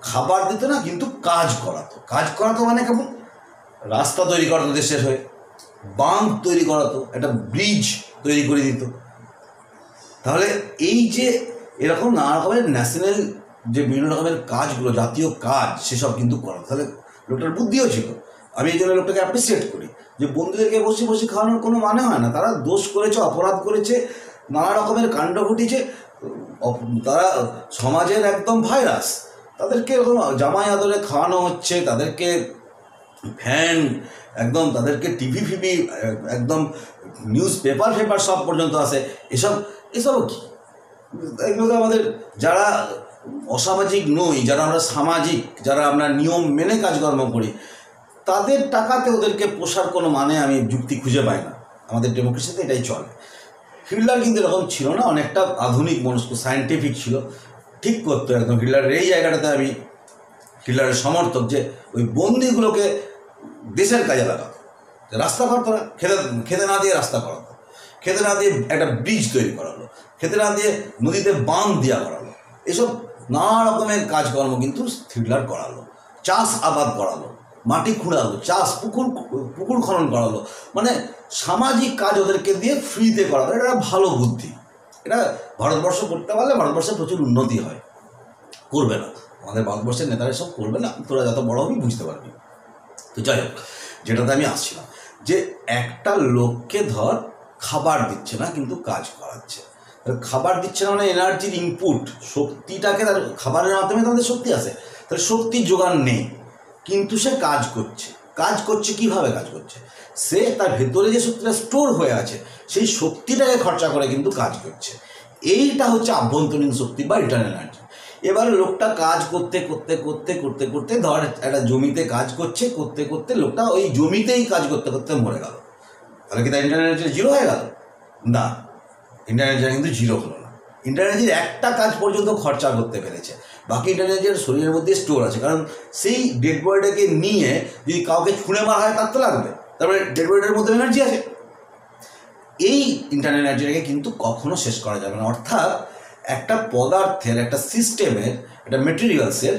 খাবার দিত না, কিন্তু কাজ করাতো। কাজ করাতো মানে কেমন? রাস্তা তৈরি করাতো দেশের হয়ে, বাঁধ তৈরি করাতো, একটা ব্রিজ তৈরি করে দিত। তাহলে এই যে এরকম নানা রকমের ন্যাশনাল যে বিভিন্ন রকমের কাজগুলো, জাতীয় কাজ, সেসব কিন্তু করাতো। তাহলে লোকটার বুদ্ধিও ছিল। আমি এই জন্য লোকটাকে অ্যাপ্রিসিয়েট করি যে বন্ধুদেরকে বসে বসে খাওয়ানোর কোনো মানে হয় না। তারা দোষ করেছে, অপরাধ করেছে, নানা রকমের কাণ্ড ঘটিয়েছে, তারা সমাজের একদম ভাইরাস। তাদেরকে এরকম জামাই আদরে খাওয়ানো হচ্ছে, তাদেরকে ফ্যান একদম, তাদেরকে টিভি ফিভি একদম, নিউজ পেপার ফেপার সব পর্যন্ত আসে। এসবও কি? এগুলো তো আমাদের যারা অসামাজিক নই, যারা আমরা সামাজিক, যারা আমরা নিয়ম মেনে কাজকর্ম করি, তাদের টাকাতে ওদেরকে পোষার কোনো মানে আমি যুক্তি খুঁজে পাই না। আমাদের ডেমোক্রেসিতে এটাই চলে। হিটলার কিন্তু এরকম ছিল না, অনেকটা আধুনিক মনস্ক, সায়েন্টিফিক ছিল, ঠিক করতো একদম। হিটলারের এই জায়গাটাতে আমি হিটলারের সমর্থক, যে ওই বন্দিগুলোকে দেশের কাজে লাগাতো। রাস্তা করতো না, খেতে না দিয়ে রাস্তা করাতো, খেতে না দিয়ে একটা ব্রিজ তৈরি করালো, খেতে না দিয়ে নদীতে বাঁধ দেওয়া করালো। এসব নানা রকমের কাজকর্ম কিন্তু হিটলার করালো। চাষ আবাদ করালো, মাটি খুঁড়ালো, পুকুর খনন করালো, মানে সামাজিক কাজ ওদেরকে দিয়ে ফ্রিতে করালো। এটা ভালো বুদ্ধি। এটা ভারতবর্ষ করতে পারলে ভারতবর্ষে প্রচুর উন্নতি হয়। করবে না আমাদের ভারতবর্ষের নেতারা, সব করবে না। তোরা যত বড় হবি বুঝতে পারবি। তো যাই হোক, যেটাতে আমি আসছিলাম, যে একটা লোককে ধর খাবার দিচ্ছে না, কিন্তু কাজ করাচ্ছে। খাবার দিচ্ছে না মানে এনার্জির ইনপুট, শক্তিটাকে, তার খাবারের মাধ্যমে তাদের শক্তি আসে। তাহলে শক্তির যোগান নেই, কিন্তু সে কাজ করছে। কাজ করছে কীভাবে কাজ করছে? সে তার ভেতরে যে শক্তিটা স্টোর হয়ে আছে, সেই শক্তিটাকে খরচা করে কিন্তু কাজ করছে। এইটা হচ্ছে আভ্যন্তরীণ শক্তি বা ইন্টারনাল এনার্জি। এবার লোকটা কাজ করতে করতে করতে করতে করতে ধর একটা জমিতে কাজ করছে, করতে করতে লোকটা ওই জমিতেই কাজ করতে করতে মরে গেল। তাহলে কি তার ইন্টারনাল এনার্জি জিরো হয়ে গেল? না, ইন্টারনাল এনার্জি কিন্তু জিরো হলো না। ইন্টারনাল এনার্জির একটা কাজ পর্যন্ত খরচা করতে পেরেছে, বাকি ইন্টারনাল এনার্জি শরীরের মধ্যে স্টোর আছে। কারণ সেই ডেড বডিটাকে নিয়ে যদি কাউকে ছুঁড়ে মারা হয়, তার তো লাগবে, তারপরে ডেড বডিটার মধ্যে এনার্জি আছে। এই ইন্টারনাল এনার্জিটাকে কিন্তু কখনো শেষ করা যাবে না। অর্থাৎ একটা পদার্থের, একটা সিস্টেমের, একটা মেটেরিয়ালসের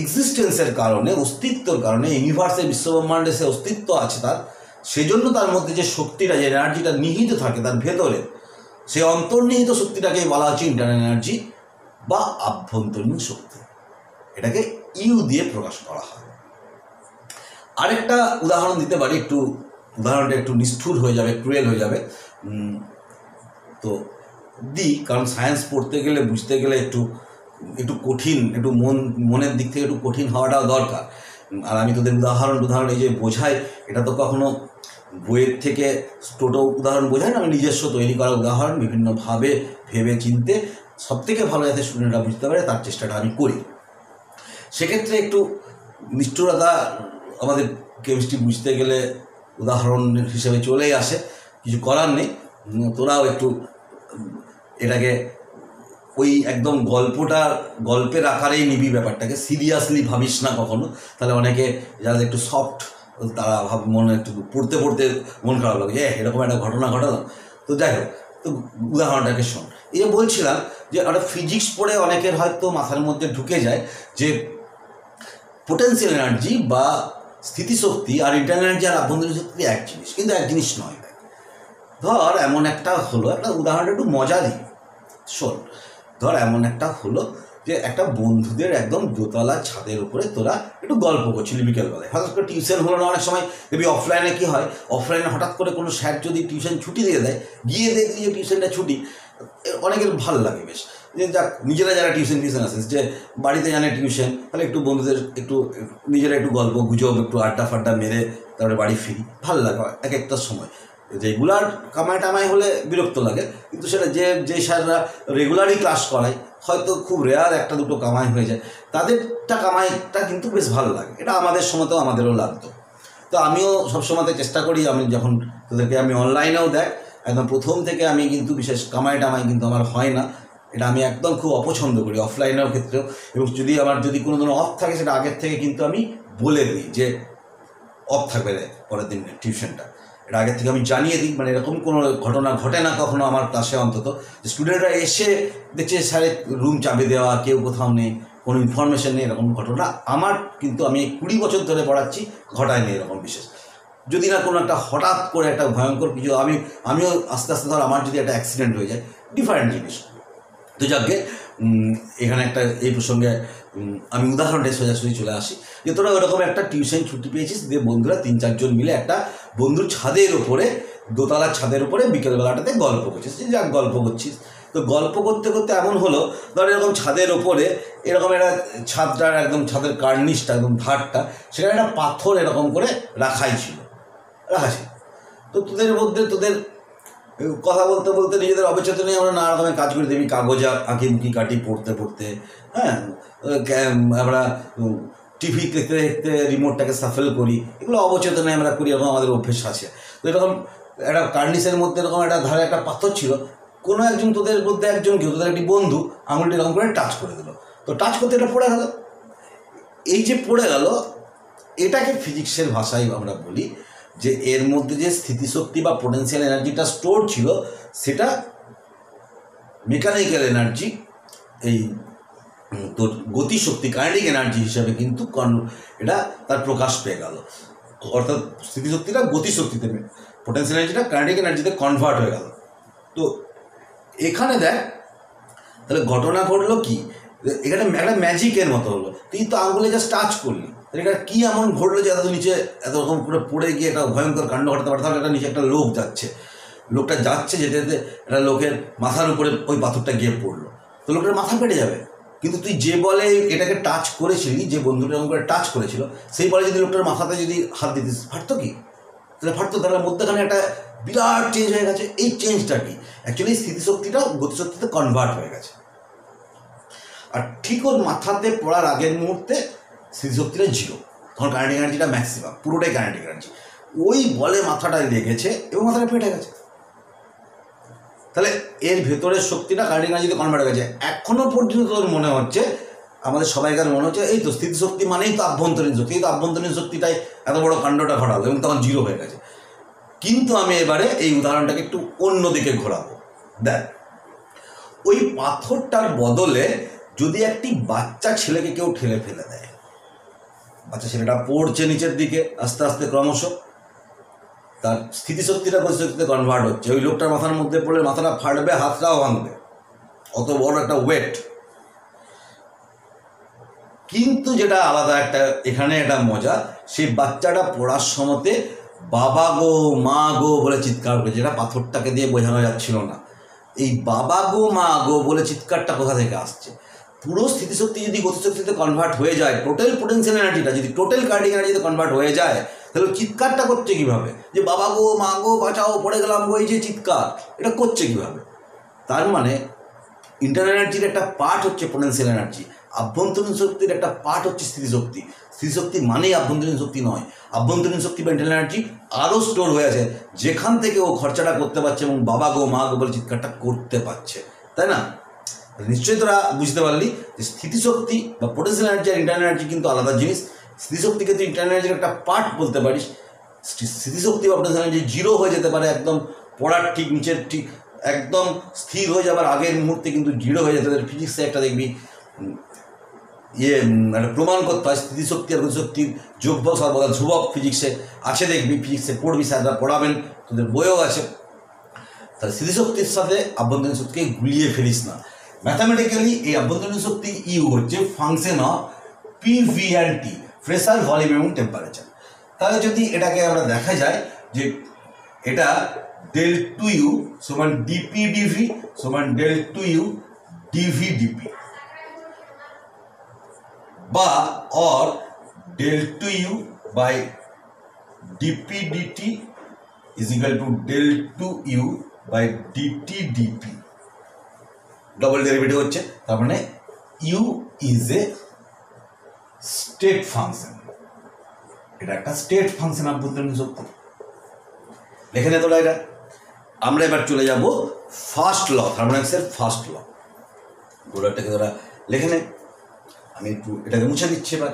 এক্সিস্টেন্সের কারণে, অস্তিত্বর কারণে, ইউনিভার্সের, বিশ্বব্রহ্মাণ্ডে সে অস্তিত্ব আছে তার, সেজন্য তার মধ্যে যে শক্তিটা, যে এনার্জিটা নিহিত থাকে তার ভেতরে, সেই অন্তর্নিহিত শক্তিটাকেই বলা হচ্ছে ইন্টারনাল এনার্জি বা আভ্যন্তরীণ শক্তি। এটাকে ইউ দিয়ে প্রকাশ করা হয়। আরেকটা উদাহরণ দিতে পারি, উদাহরণটা একটু নিষ্ঠুর হয়ে যাবে, ক্রুয়েল হয়ে যাবে, তো দিই, কারণ সায়েন্স পড়তে গেলে, বুঝতে গেলে একটু কঠিন, একটু মনের দিক থেকে একটু কঠিন হওয়াটাও দরকার। আর আমি তোদের উদাহরণ এই যে বোঝাই, এটা তো কখনো বইয়ের থেকে টোটো উদাহরণ বোঝাই না, আমি নিজস্ব তৈরি করা উদাহরণ বিভিন্নভাবে ভেবে চিনতে সবথেকে ভালো যাতে স্টুডেন্টরা বুঝতে পারে তার চেষ্টাটা আমি করি। সেক্ষেত্রে একটু নিষ্ঠুরতা আমাদের কেমিস্ট্রি বুঝতে গেলে উদাহরণ হিসেবে চলেই আসে, কিছু করার নেই। তোরাও একটু এটাকে ওই একদম গল্পের আকারেই নিবি, ব্যাপারটাকে সিরিয়াসলি ভাবিস না কখনো। তাহলে অনেকে যারা একটু সফট, তারা মনে একটু পড়তে পড়তে মন খারাপ লাগে, এরকম একটা ঘটনা ঘটালাম। তো যাই হোক, তো উদাহরণটাকে শোন। এই যে বলছিলাম যে একটা ফিজিক্স পড়ে অনেকের হয়তো মাথার মধ্যে ঢুকে যায় যে পোটেন্সিয়াল এনার্জি বা স্থিতিশক্তি আর ইন্টারনাল এনার্জি আর আভ্যন্তরীণ শক্তি এক জিনিস, কিন্তু এক জিনিস নয়। ধর এমন একটা হলো, একটা উদাহরণটা একটু মজা দিই, শোন। ধর এমন একটা হলো যে একটা বন্ধুদের একদম দোতলা ছাদের উপরে তোরা একটু গল্প করছিলি বিকেলবেলায়, হঠাৎ করে টিউশন হলো না। অনেক সময় দেখবি অফলাইনে কী হয়, অফলাইনে হঠাৎ করে কোনো স্যার যদি টিউশন ছুটি দিয়ে দেয়, গিয়ে দেখবি যে টিউশনটা ছুটি, অনেকের ভালো লাগে বেশ, যে যাক নিজেরা যারা টিউশন আসে, যে বাড়িতে জানে টিউশন, তাহলে একটু বন্ধুদের একটু নিজেরা একটু গল্প গুজব, একটু আড্ডা ফাড্ডা মেরে তারপরে বাড়ি ফিরি, ভালো লাগে এক একটা সময়। রেগুলার কামাই টামাই হলে বিরক্ত লাগে, কিন্তু সেটা যে স্যাররা রেগুলারই ক্লাস করায়, হয়তো খুব রেয়ার একটা দুটো কামাই হয়ে যায়, তাদেরটা কামাইটা কিন্তু বেশ ভালো লাগে। এটা আমাদের সময়তেও আমাদেরও লাগতো। তো আমিও সবসময়তে চেষ্টা করি, আমি যখন তোদেরকে আমি অনলাইনেও দেখ, একদম প্রথম থেকে আমি কিন্তু বিশেষ কামাই টামাই কিন্তু আমার হয় না, এটা আমি একদম খুব অপছন্দ করি অফলাইনের ক্ষেত্রেও। এবং যদি কোনো ধরনের অফ থাকে, সেটা আগের থেকে কিন্তু আমি বলে দিই যে অফ থাকবে পরের দিন টিউশনটা, এটা আগের থেকে আমি জানিয়ে দিই। মানে এরকম কোনো ঘটনা ঘটে না কখনো আমার ক্লাসে, অন্তত স্টুডেন্টরা এসে দেখছে স্যারের রুম চাবি দেওয়া, কেউ কোথাও নেই, কোনো ইনফরমেশন নেই এরকম ঘটনা আমার, কিন্তু আমি 20 বছর ধরে পড়াচ্ছি, ঘটায়নি এরকম বিশেষ। যদি না কোনো একটা হঠাৎ করে একটা ভয়ঙ্কর কিছু আমিও আস্তে আস্তে ধর আমার যদি একটা অ্যাক্সিডেন্ট হয়ে যায়, ডিফারেন্ট জিনিস। তো যাকে এখানে একটা এই প্রসঙ্গে আমি উদাহরণটা সোজাসুজি চলে আসি যে তোরা ওরকম একটা টিউশন ছুটি পেয়েছিস, দিয়ে বন্ধুরা 3-4 জন মিলে একটা বন্ধুর ছাদের ওপরে, দোতলার ছাদের উপরে বিকেলবেলাটাতে গল্প করছিস, যাক গল্প করছিস। তো গল্প করতে করতে এমন হলো ধর এরকম ছাদের ওপরে এরকম একটা ছাদটার একদম ছাদের কার্নিশটা একদম ধারটা, সেখানে একটা পাথর এরকম করে রাখা ছিল। তো তোদের মধ্যে তোদের কথা বলতে বলতে নিজেদের অবচেতনে আমরা নানা রকমের কাজ করে দেবি, কাগজে আঁকিবুকি কাটি পড়তে পড়তে, হ্যাঁ আমরা টিভি দেখতে দেখতে রিমোটটাকে সাফেল করি, এগুলো অবচেতনে আমরা করি, এরকম আমাদের অভ্যেস আছে। তো এরকম একটা কার্নিসের মধ্যে এরকম একটা ধারে একটা পাথর ছিল, কোনো একজন তোদের মধ্যে একজন কেউ তোদের একটি বন্ধু আঙুলটি এরকম করে টাচ করে দিল, তো টাচ করতে এটা পড়ে গেল। এই যে পড়ে গেল, এটাকে ফিজিক্সের ভাষায় আমরা বলি যে এর মধ্যে যে স্থিতিশক্তি বা পোটেন্সিয়াল এনার্জিটা স্টোর ছিল সেটা মেকানিক্যাল এনার্জি, এই তোর গতিশক্তি কাইনেটিক এনার্জি হিসাবে কিন্তু এটা তার প্রকাশ পেয়ে গেল। অর্থাৎ স্থিতিশক্তিটা গতিশক্তিতে, পোটেন্সিয়াল এনার্জিটা কাইনেটিক এনার্জিতে কনভার্ট হয়ে গেল। তো এখানে দেখ তাহলে ঘটনা ঘটলো কি, এখানে একটা ম্যাজিকের মতো হলো, তুই তো আঙুলে জাস্ট টাচ করলি, এটা কী এমন ঘটলো যে এত নিচে এত রকম করে পড়ে গিয়ে একটা ভয়ঙ্কর কাণ্ড ঘটাতে পারে। তাহলে একটা নিচে একটা লোক যাচ্ছে, লোকটা যাচ্ছে যেতে যেতে একটা লোকের মাথার উপরে ওই পাথরটা গিয়ে পড়লো, তো লোকটার মাথা পেটে যাবে। কিন্তু তুই যে বলে এটাকে টাচ করেছিলি, যে বন্ধুটা এরকম করে টাচ করেছিল, সেই বলে যদি লোকটার মাথাতে যদি হাত দিতিস, ফাটতো কি? তাহলে ফাটতো, তাহলে মধ্যখানে একটা বিরাট চেঞ্জ হয়ে গেছে। এই চেঞ্জটা কি? অ্যাকচুয়ালি স্থিতিশক্তিটা গতিশক্তিতে কনভার্ট হয়ে গেছে। আর ঠিক ওর মাথাতে পড়ার আগের মুহূর্তে স্মৃতিশক্তিটা 0, তখন কাইনেটিক এনার্জিটা ম্যাক্সিমাম, পুরোটাই কাইনেটিক এনার্জি। ওই বলে মাথাটায় লেগেছে এবং মাথাটা ফেটে গেছে। তাহলে এর ভেতরের শক্তিটা কাইনেটিক এনার্জিতে কনভার্ট হয়ে গেছে। এখনও পর্যন্ত তোর মনে হচ্ছে, আমাদের সবাইকার মনে হচ্ছে এই তো স্থিতিশক্তি মানেই তো আভ্যন্তরীণ শক্তি, এই তো আভ্যন্তরীণ শক্তিটাই এত বড় কাণ্ডটা ঘটালো এবং তখন 0 হয়ে গেছে। কিন্তু আমি এবারে এই উদাহরণটাকে একটু অন্যদিকে ঘোরাবো। দেখ, ওই পাথরটার বদলে যদি একটি বাচ্চা ছেলেকে কেউ ঠেলে ফেলে দেয়, বাচ্চা ছেলেটা পড়ছে নিচের দিকে আস্তে আস্তে ক্রমশ, তার স্থিতিশক্তিটা গতিশক্তিতে কনভার্ট হচ্ছে, ওই লোকটার মাথার মধ্যে পড়লে মাথাটা ফাটবে, হাতটাও ভাঙবে, অত বড় একটা ওয়েট। কিন্তু যেটা আলাদা একটা এখানে একটা মজা, সেই বাচ্চাটা পড়ার সময়তে বাবা গো মা গো বলে চিৎকার করে, যেটা পাথরটাকে দিয়ে বোঝানো যাচ্ছিল না। এই বাবা গো মা গো বলে চিৎকারটা কোথা থেকে আসছে? পুরো স্থিতিশক্তি যদি গতিশক্তিতে কনভার্ট হয়ে যায়, টোটাল পোটেন্সিয়াল এনার্জিটা যদি টোটাল কাইনেটিক এনার্জিতে কনভার্ট হয়ে যায়, তাহলে চিৎকারটা করছে কীভাবে? যে বাবা গো মা গো বাঁচাও পড়ে গেলাম গো, এই যে চিৎকার, এটা করছে কীভাবে? তার মানে ইন্টারনাল এনার্জির একটা পার্ট হচ্ছে পোটেন্সিয়াল এনার্জি, আভ্যন্তরীণ শক্তির একটা পার্ট হচ্ছে স্থিতিশক্তি। স্থিতিশক্তি মানেই আভ্যন্তরীণ শক্তি নয়, আভ্যন্তরীণ শক্তি বা ইন্টারনাল এনার্জি আরও স্টোর হয়ে আছে, যেখান থেকে ও খরচাটা করতে পারছে এবং বাবা গো মা গো বলে চিৎকারটা করতে পারছে, তাই না? নিশ্চয়ই তোরা বুঝতে পারলি যে স্থিতিশক্তি বা পোটেন্সিয়াল এনার্জি আর ইন্টারনাল এনার্জি কিন্তু আলাদা জিনিস। স্থিতিশক্তিকে তুই ইন্টারনাল এনার্জির একটা পার্ট বলতে পারিস। স্থিতিশক্তি বা পোটেন্সিয়াল এনার্জি 0 হয়ে যেতে পারে, একদম পড়ার ঠিক নিচের ঠিক একদম স্থির হয়ে যাবার আগের মুহূর্তে কিন্তু 0 হয়ে যেতে পারে। ফিজিক্সে একটা দেখবি একটা প্রমাণ করতে হয়, স্থিতিশক্তি আর গতিশক্তির যোগফল সর্বদা ধ্রুবক। ফিজিক্সে আছে, দেখবি ফিজিক্সে পড়বি, স্যাররা পড়াবেন, তোদের বইও আছে। তাহলে স্থিতিশক্তির সাথে আভ্যন্তরীণ শক্তিকে গুলিয়ে ফেলিস না। ম্যাথামেটিক্যালি এই আভ্যন্তরীণ শক্তি ইউ হচ্ছে function of PV and T, pressure, volume এবং টেম্পারেচার। তাহলে যদি এটাকে আমরা দেখা যায় যে এটা del 2u সমান ডিপি ডিভি সমান del 2u ডিভি ডিপি, বা or del 2u by DP DT is equal to del 2u by DT DP. Double derivative হচ্ছে, তার মানে U is a state function. এটা একটা স্টেট ফাংশন আভ্যন্তরীণ শক্তি। লিখে নে তোরা এটা। আমরা এবার চলে যাব ফার্স্ট ল, থার্মোডাইনামিক্সের ফার্স্ট ল। গোলাটাকে তোরা লিখে নে, আমি একটু এটাকে মুছে দিচ্ছি এবার।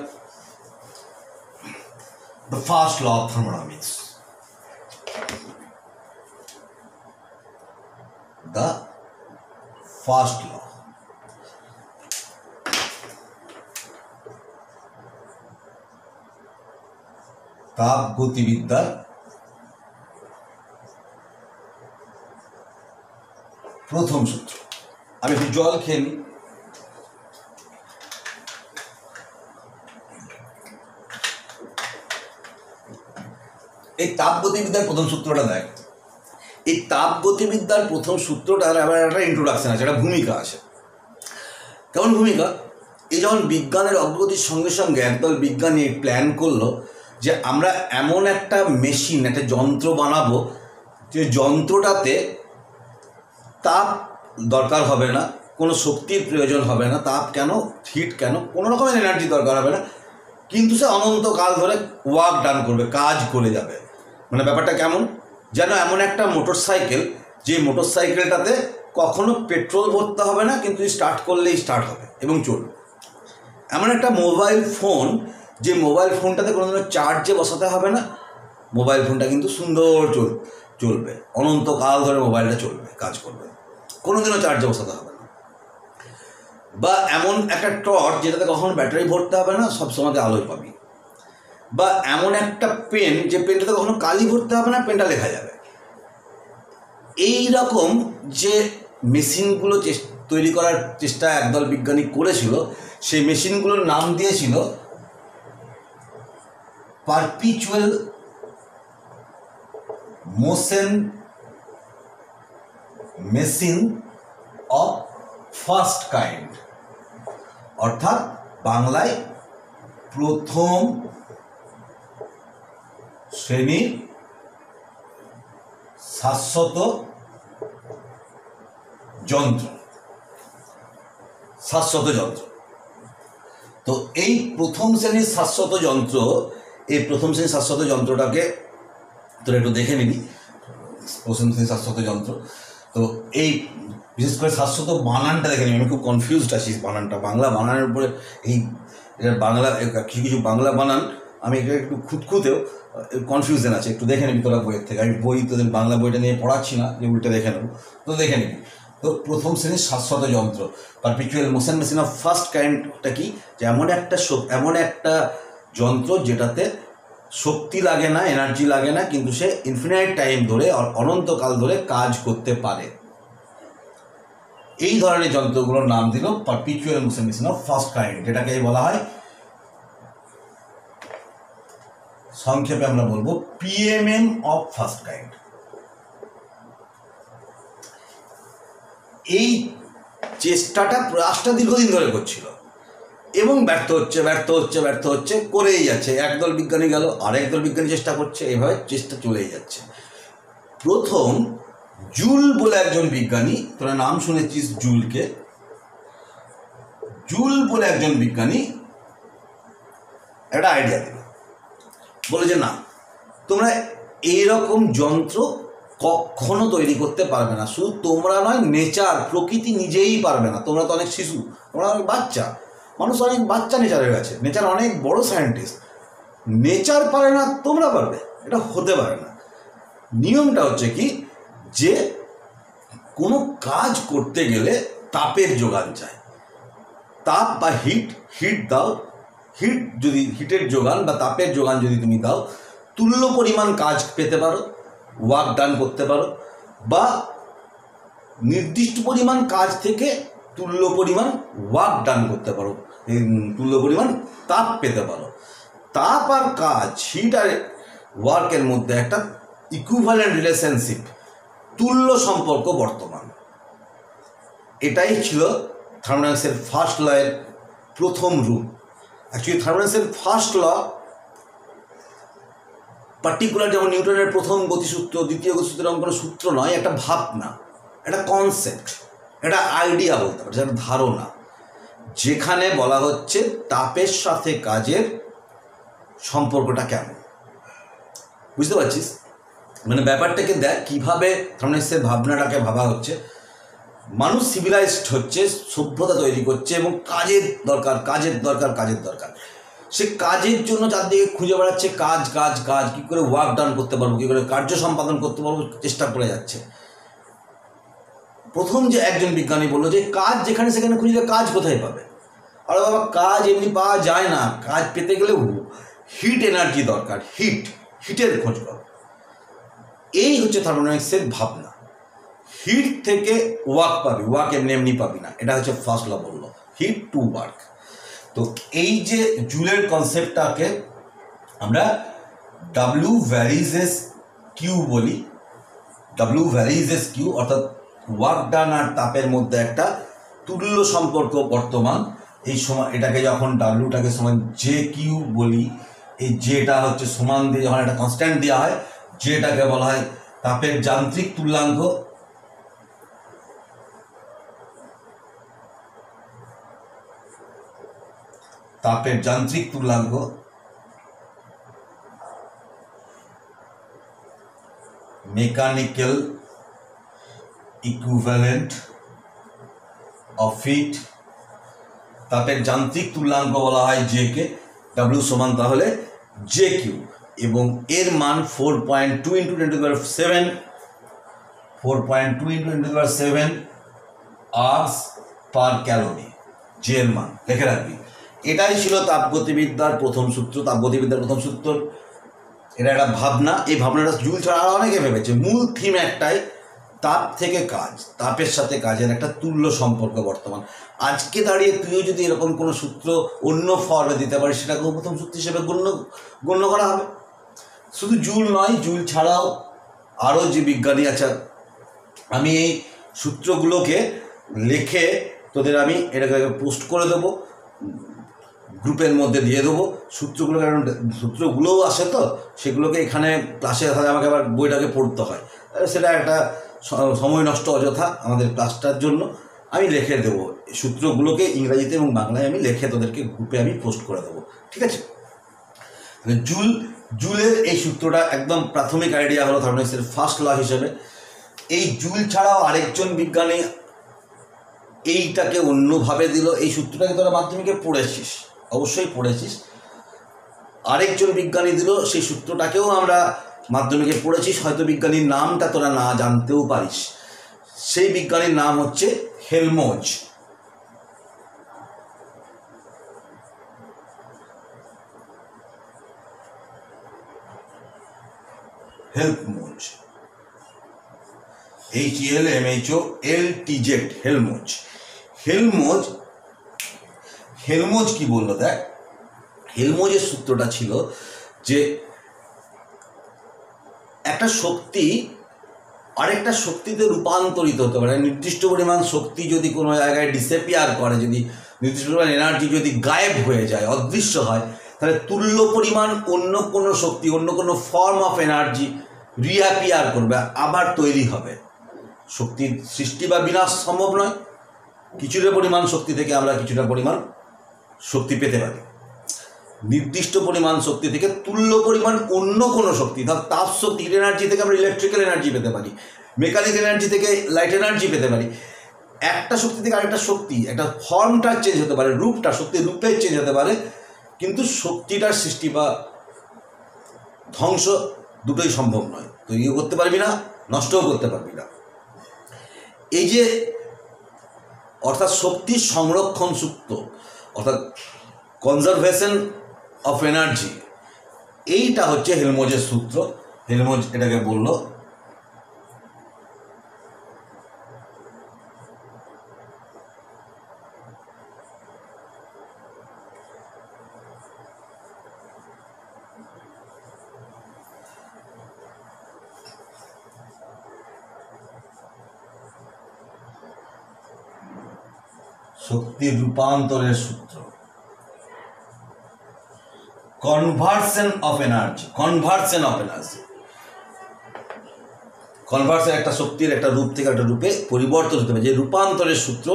The first law of thermodynamics, the first law. তাপগতিবিদ্যার প্রথম সূত্র। আমি একটু জল খেয়ে নিই। এই তাপগতিবিদ্যার প্রথম সূত্রটা দেখ। এই তাপগতিবিদ্যার প্রথম সূত্রটার আবার একটা ইন্ট্রোডাকশন আছে, একটা ভূমিকা আছে। কেমন ভূমিকা? এই যখন বিজ্ঞানের অগ্রগতির সঙ্গে সঙ্গে একদল বিজ্ঞানী প্ল্যান করলো যে আমরা এমন একটা মেশিন, একটা যন্ত্র বানাবো যে যন্ত্রটাতে তাপ দরকার হবে না, কোনো শক্তির প্রয়োজন হবে না, তাপ কেন, হিট কেন, কোনো রকমের এনার্জি দরকার হবে না, কিন্তু সে অনন্তকাল ধরে ওয়ার্ক ডান করবে, কাজ করে যাবে। মানে ব্যাপারটা কেমন? যেন এমন একটা মোটর সাইকেল, যে মোটর সাইকেলটাতে কখনো পেট্রোল ভরতে হবে না, কিন্তু স্টার্ট করলেই স্টার্ট হবে এবং চলবে। এমন একটা মোবাইল ফোন, যে মোবাইল ফোনটাতে কোনো দিনও চার্জে বসাতে হবে না, মোবাইল ফোনটা কিন্তু সুন্দর চলবে, অনন্তকাল ধরে মোবাইলটা চলবে, কাজ করবে, কোনোদিনও চার্জে বসাতে হবে না। বা এমন একটা টর্চ যেটাতে কখনো ব্যাটারি ভরতে হবে না, সবসময় আলোয় পাবি। বা এমন একটা পেন, যে পেনটাতে কখনো কালি ভরতে হবে না, পেনটা লেখা যাবে। এই রকম যে মেশিনগুলো তৈরি করার চেষ্টা একদল বিজ্ঞানী করেছিল, সেই মেশিনগুলোর নাম দিয়েছিল perpetual motion machine of first kind, অর্থাৎ বাংলায় প্রথম শ্রেণীর শাশ্বত যন্ত্র। শাশ্বত যন্ত্র। তো এই প্রথম শ্রেণীর শাশ্বত যন্ত্র, এই প্রথম শ্রেণীর শাশ্বত যন্ত্রটাকে তোরা একটু দেখে নিবি। প্রথম শ্রেণীর শাশ্বত যন্ত্র, তো এই বিশেষ করে শাশ্বত বানানটা দেখে নিবি। আমি খুব কনফিউজড আছি বানানটা, বাংলা বানানের উপরে। এই বাংলা কিছু কিছু বাংলা বানান আমি একটু খুঁতখুঁতেও কনফিউশন আছে, একটু দেখে নিবি তোরা বইয়ের থেকে। আমি বই তোদের বাংলা বইটা নিয়ে পড়াচ্ছি না, যে উল্টে দেখে নেবো, তো দেখে নিবি। তো প্রথম শ্রেণীর শাশ্বত যন্ত্র, perpetual motion machine of first কাইন্ডটা কি? যে এমন একটা যন্ত্র যেটাতে শক্তি লাগে না, এনার্জি লাগে না, কিন্তু সে ইনফিনাইট টাইম ধরে, অনন্তকাল ধরে কাজ করতে পারে। এই ধরনের যন্ত্রগুলোর নাম দিল perpetual motion machine of first kind, যেটাকে বলা হয়, সংক্ষেপে আমরা বলবো পিএমএম অফ ফার্স্ট কাইন্ড। এই চেষ্টাটা প্রয়াসটা দীর্ঘদিন ধরে করছিল এবং ব্যর্থ হচ্ছে করেই যাচ্ছে। একদল বিজ্ঞানী গেল, আরেকদল বিজ্ঞানী চেষ্টা করছে, এভাবে চেষ্টা চলেই যাচ্ছে। প্রথম জুল বলে একজন বিজ্ঞানী, তোরা নাম শুনেছিস জুলকে, জুল বলে একজন বিজ্ঞানী একটা আইডিয়া দিল, বলে যে না, তোমরা এইরকম যন্ত্র কখনো তৈরি করতে পারবে না। শুধু তোমরা নয়, নেচার, প্রকৃতি নিজেই পারবে না। তোমরা তো অনেক শিশু, তোমরা অনেক বাচ্চা, মানুষ অনেক বাচ্চা নেচারের কাছে, নেচার অনেক বড় সায়েন্টিস্ট, নেচার পারে না, তোমরা পারবে? এটা হতে পারে না। নিয়মটা হচ্ছে কি, যে কোনো কাজ করতে গেলে তাপের যোগান চাই। তাপ বা হিট দাও, হিটের যোগান বা তাপের যোগান যদি তুমি দাও, তুল্য পরিমাণ কাজ পেতে পারো, ওয়ার্ক ডান করতে পারো, বা নির্দিষ্ট পরিমাণ কাজ থেকে তুল্য পরিমাণ ওয়ার্ক ডান করতে পারো, তুল্য পরিমাণ তাপ পেতে পারো। তাপ আর কাজ, হিট আর ওয়ার্কের মধ্যে একটা ইকুইভ্যালেন্ট রিলেশনশিপ, তুল্য সম্পর্ক বর্তমান। এটাই ছিল থার্মোডাইনামিক্সের ফার্স্ট লয়ের প্রথম রূপ। অ্যাকচুয়ালি থার্মোডাইনামিক্সের ফার্স্ট ল পার্টিকুলার, যেমন নিউটনের প্রথম গতিসূত্র, দ্বিতীয় গতিসূত্র, এরকম কোনো সূত্র নয়, একটা ভাবনা, একটা কনসেপ্ট, একটা আইডিয়া বলতে পারে, একটা ধারণা, যেখানে বলা হচ্ছে তাপের সাথে কাজের সম্পর্কটা কেমন। বুঝতে পারছিস? মানে ব্যাপারটাকে দেখ কীভাবে থার্মোডাইনামিক্সের ভাবনাটাকে ভাবা হচ্ছে। মানুষ সিভিলাইজড হচ্ছে, সভ্যতা তৈরি করছে, এবং কাজের দরকার। সে কাজের জন্য চারদিকে খুঁজে বেড়াচ্ছে, কাজ, কী করে ওয়ার্ক ডান করতে পারবো, কী করে কার্য সম্পাদন করতে পারবো, চেষ্টা করে যাচ্ছে। প্রথম যে একজন বিজ্ঞানী বললো যে কাজ যেখানে সেখানে খুঁজলে কাজ কোথায় পাবে? আরে বাবা, কাজ এমনি পাওয়া যায় না। কাজ পেতে গেলে হিট এনার্জি দরকার, হিটের খোঁজ করো। এই হচ্ছে থার্মোডাইনামিক্সের ভাবনা। হিট থেকে ওয়ার্ক পাবি, ওয়ার্ক এমনি এমনি পাবি না, এটা হচ্ছে ফার্স্ট ল বললো, হিট টু ওয়ার্ক। তো এই যে জুলের কনসেপ্টটাকে আমরা ডাব্লিউ ভ্যারিজ এস কিউ বলি। ডাব্লিউ ভ্যারিজ এস কিউ অর্থাৎ ওয়ার্ক ডান আর তাপের মধ্যে একটা তুল্য সম্পর্ক বর্তমান। এই সময় এটাকে যখন ডাব্লিউটাকে সমান জে কিউ বলি, এই জেটা হচ্ছে সমান দিয়ে যখন একটা কনস্ট্যান্ট দেওয়া হয়, যেটাকে বলা হয় তাপের যান্ত্রিক তুল্যাঙ্ক। তাপের যান্ত্রিক তুল্যাঙ্ক মেকানিক্যাল ইকুইভ্যালেন্ট অফ হিট। তাপের যান্ত্রিক তুল্যাঙ্ক বলা হয় জে কে, ডাব্লিউ সমান তাহলে জে কিউ, এবং এর মান 4.2 × 10⁷, 4.2 × 10⁷ আওয়ার্স পার ক্যালোরি, জে এর মান লিখে রাখবি। এটাই ছিল তাপগতিবিদ্যার প্রথম সূত্র, তাপগতিবিদ্যার প্রথম সূত্র। এটা একটা ভাবনা, এই ভাবনাটা জুল ছাড়া আরও অনেকে ভেবেছে। মূল থিম একটাই, তাপ থেকে কাজ, তাপের সাথে কাজের একটা তুল্য সম্পর্ক বর্তমান। আজকে দাঁড়িয়ে তুইও যদি এরকম কোনো সূত্র অন্য ফর্মে দিতে পারিস, সেটাকেও প্রথম সূত্র হিসেবে গণ্য করা হবে। শুধু জুল নয়, জুল ছাড়াও আরও যে বিজ্ঞানী আছে, আমি এই সূত্রগুলোকে লিখে তোদের আমি এটাকে পোস্ট করে দেবো, গ্রুপের মধ্যে দিয়ে দেবো সূত্রগুলো। কারণ সূত্রগুলোও আসে তো, সেগুলোকে এখানে ক্লাসে আমাকে আবার বইটাকে পড়তে হয়, সেটা একটা সময় নষ্ট অযথা আমাদের ক্লাসটার জন্য। আমি লিখে দেবো সূত্রগুলোকে ইংরাজিতে এবং বাংলায়, আমি লিখে তোদেরকে গ্রুপে আমি পোস্ট করে দেবো, ঠিক আছে? জুলের এই সূত্রটা একদম প্রাথমিক আইডিয়া হলো থার্মোডাইনামিক্সের ফার্স্ট ল হিসেবে। এই জুল ছাড়াও আরেকজন বিজ্ঞানী এইটাকে অন্যভাবে দিল। এই সূত্রটাকে তোরা মাধ্যমিকে পড়েছিস, অবশ্যই পড়েছিস। আরেকজন বিজ্ঞানী দিল, সেই সূত্রটাকেও আমরা মাধ্যমিকে পড়েছিস, হয়তো বিজ্ঞানীর নামটা তোরা না জানতেও পারিস। সেই বিজ্ঞানীর নাম হচ্ছে হেলমোজ। হেলমোজ, HELMHOLTZ, হেলমোজ। হেলমোজ কি বললো দেখ, হেলমোজের সূত্রটা ছিল যে একটা শক্তি আরেকটা শক্তিতে রূপান্তরিত হতে পারে। নির্দিষ্ট পরিমাণ শক্তি যদি কোনো জায়গায় ডিসঅ্যাপিয়ার করে, যদি নির্দিষ্ট পরিমাণ এনার্জি যদি গায়েব হয়ে যায়, অদৃশ্য হয়, তাহলে তুল্য পরিমাণ অন্য কোনো শক্তি, অন্য কোনো ফর্ম অফ এনার্জি রিঅ্যাপিয়ার করবে, আবার তৈরি হবে। শক্তির সৃষ্টি বা বিনাশ সম্ভব নয়। কিছুটা পরিমাণ শক্তি থেকে আমরা কিছুটা পরিমাণ শক্তি পেতে পারি। নির্দিষ্ট পরিমাণ শক্তি থেকে তুল্য পরিমাণ অন্য কোনো শক্তি, ধর তাপ শক্তি, হিট এনার্জি থেকে আমরা ইলেকট্রিক্যাল এনার্জি পেতে পারি, মেকানিক্যাল এনার্জি থেকে লাইট এনার্জি পেতে পারি। একটা শক্তি থেকে আরেকটা শক্তি, একটা ফর্মটা চেঞ্জ হতে পারে, রূপটা, শক্তির রূপটাই চেঞ্জ হতে পারে, কিন্তু শক্তিটার সৃষ্টি বা ধ্বংস দুটোই সম্ভব নয়। তৈরিও করতে পারবি না, নষ্টও করতে পারবি না। এই যে অর্থাৎ শক্তির সংরক্ষণ সূত্র, অর্থাৎ কনজারভেশন অফ এনার্জি, এইটা হচ্ছে হেলমোজের সূত্র। হেলমোজ এটাকে বলল শক্তির রূপান্তরের সূত্র, কনভার্সন অফ এনার্জি। কনভার্সন একটা শক্তির একটা রূপ থেকে একটা রূপে পরিবর্তন হতে হবে, যে রূপান্তরের সূত্র,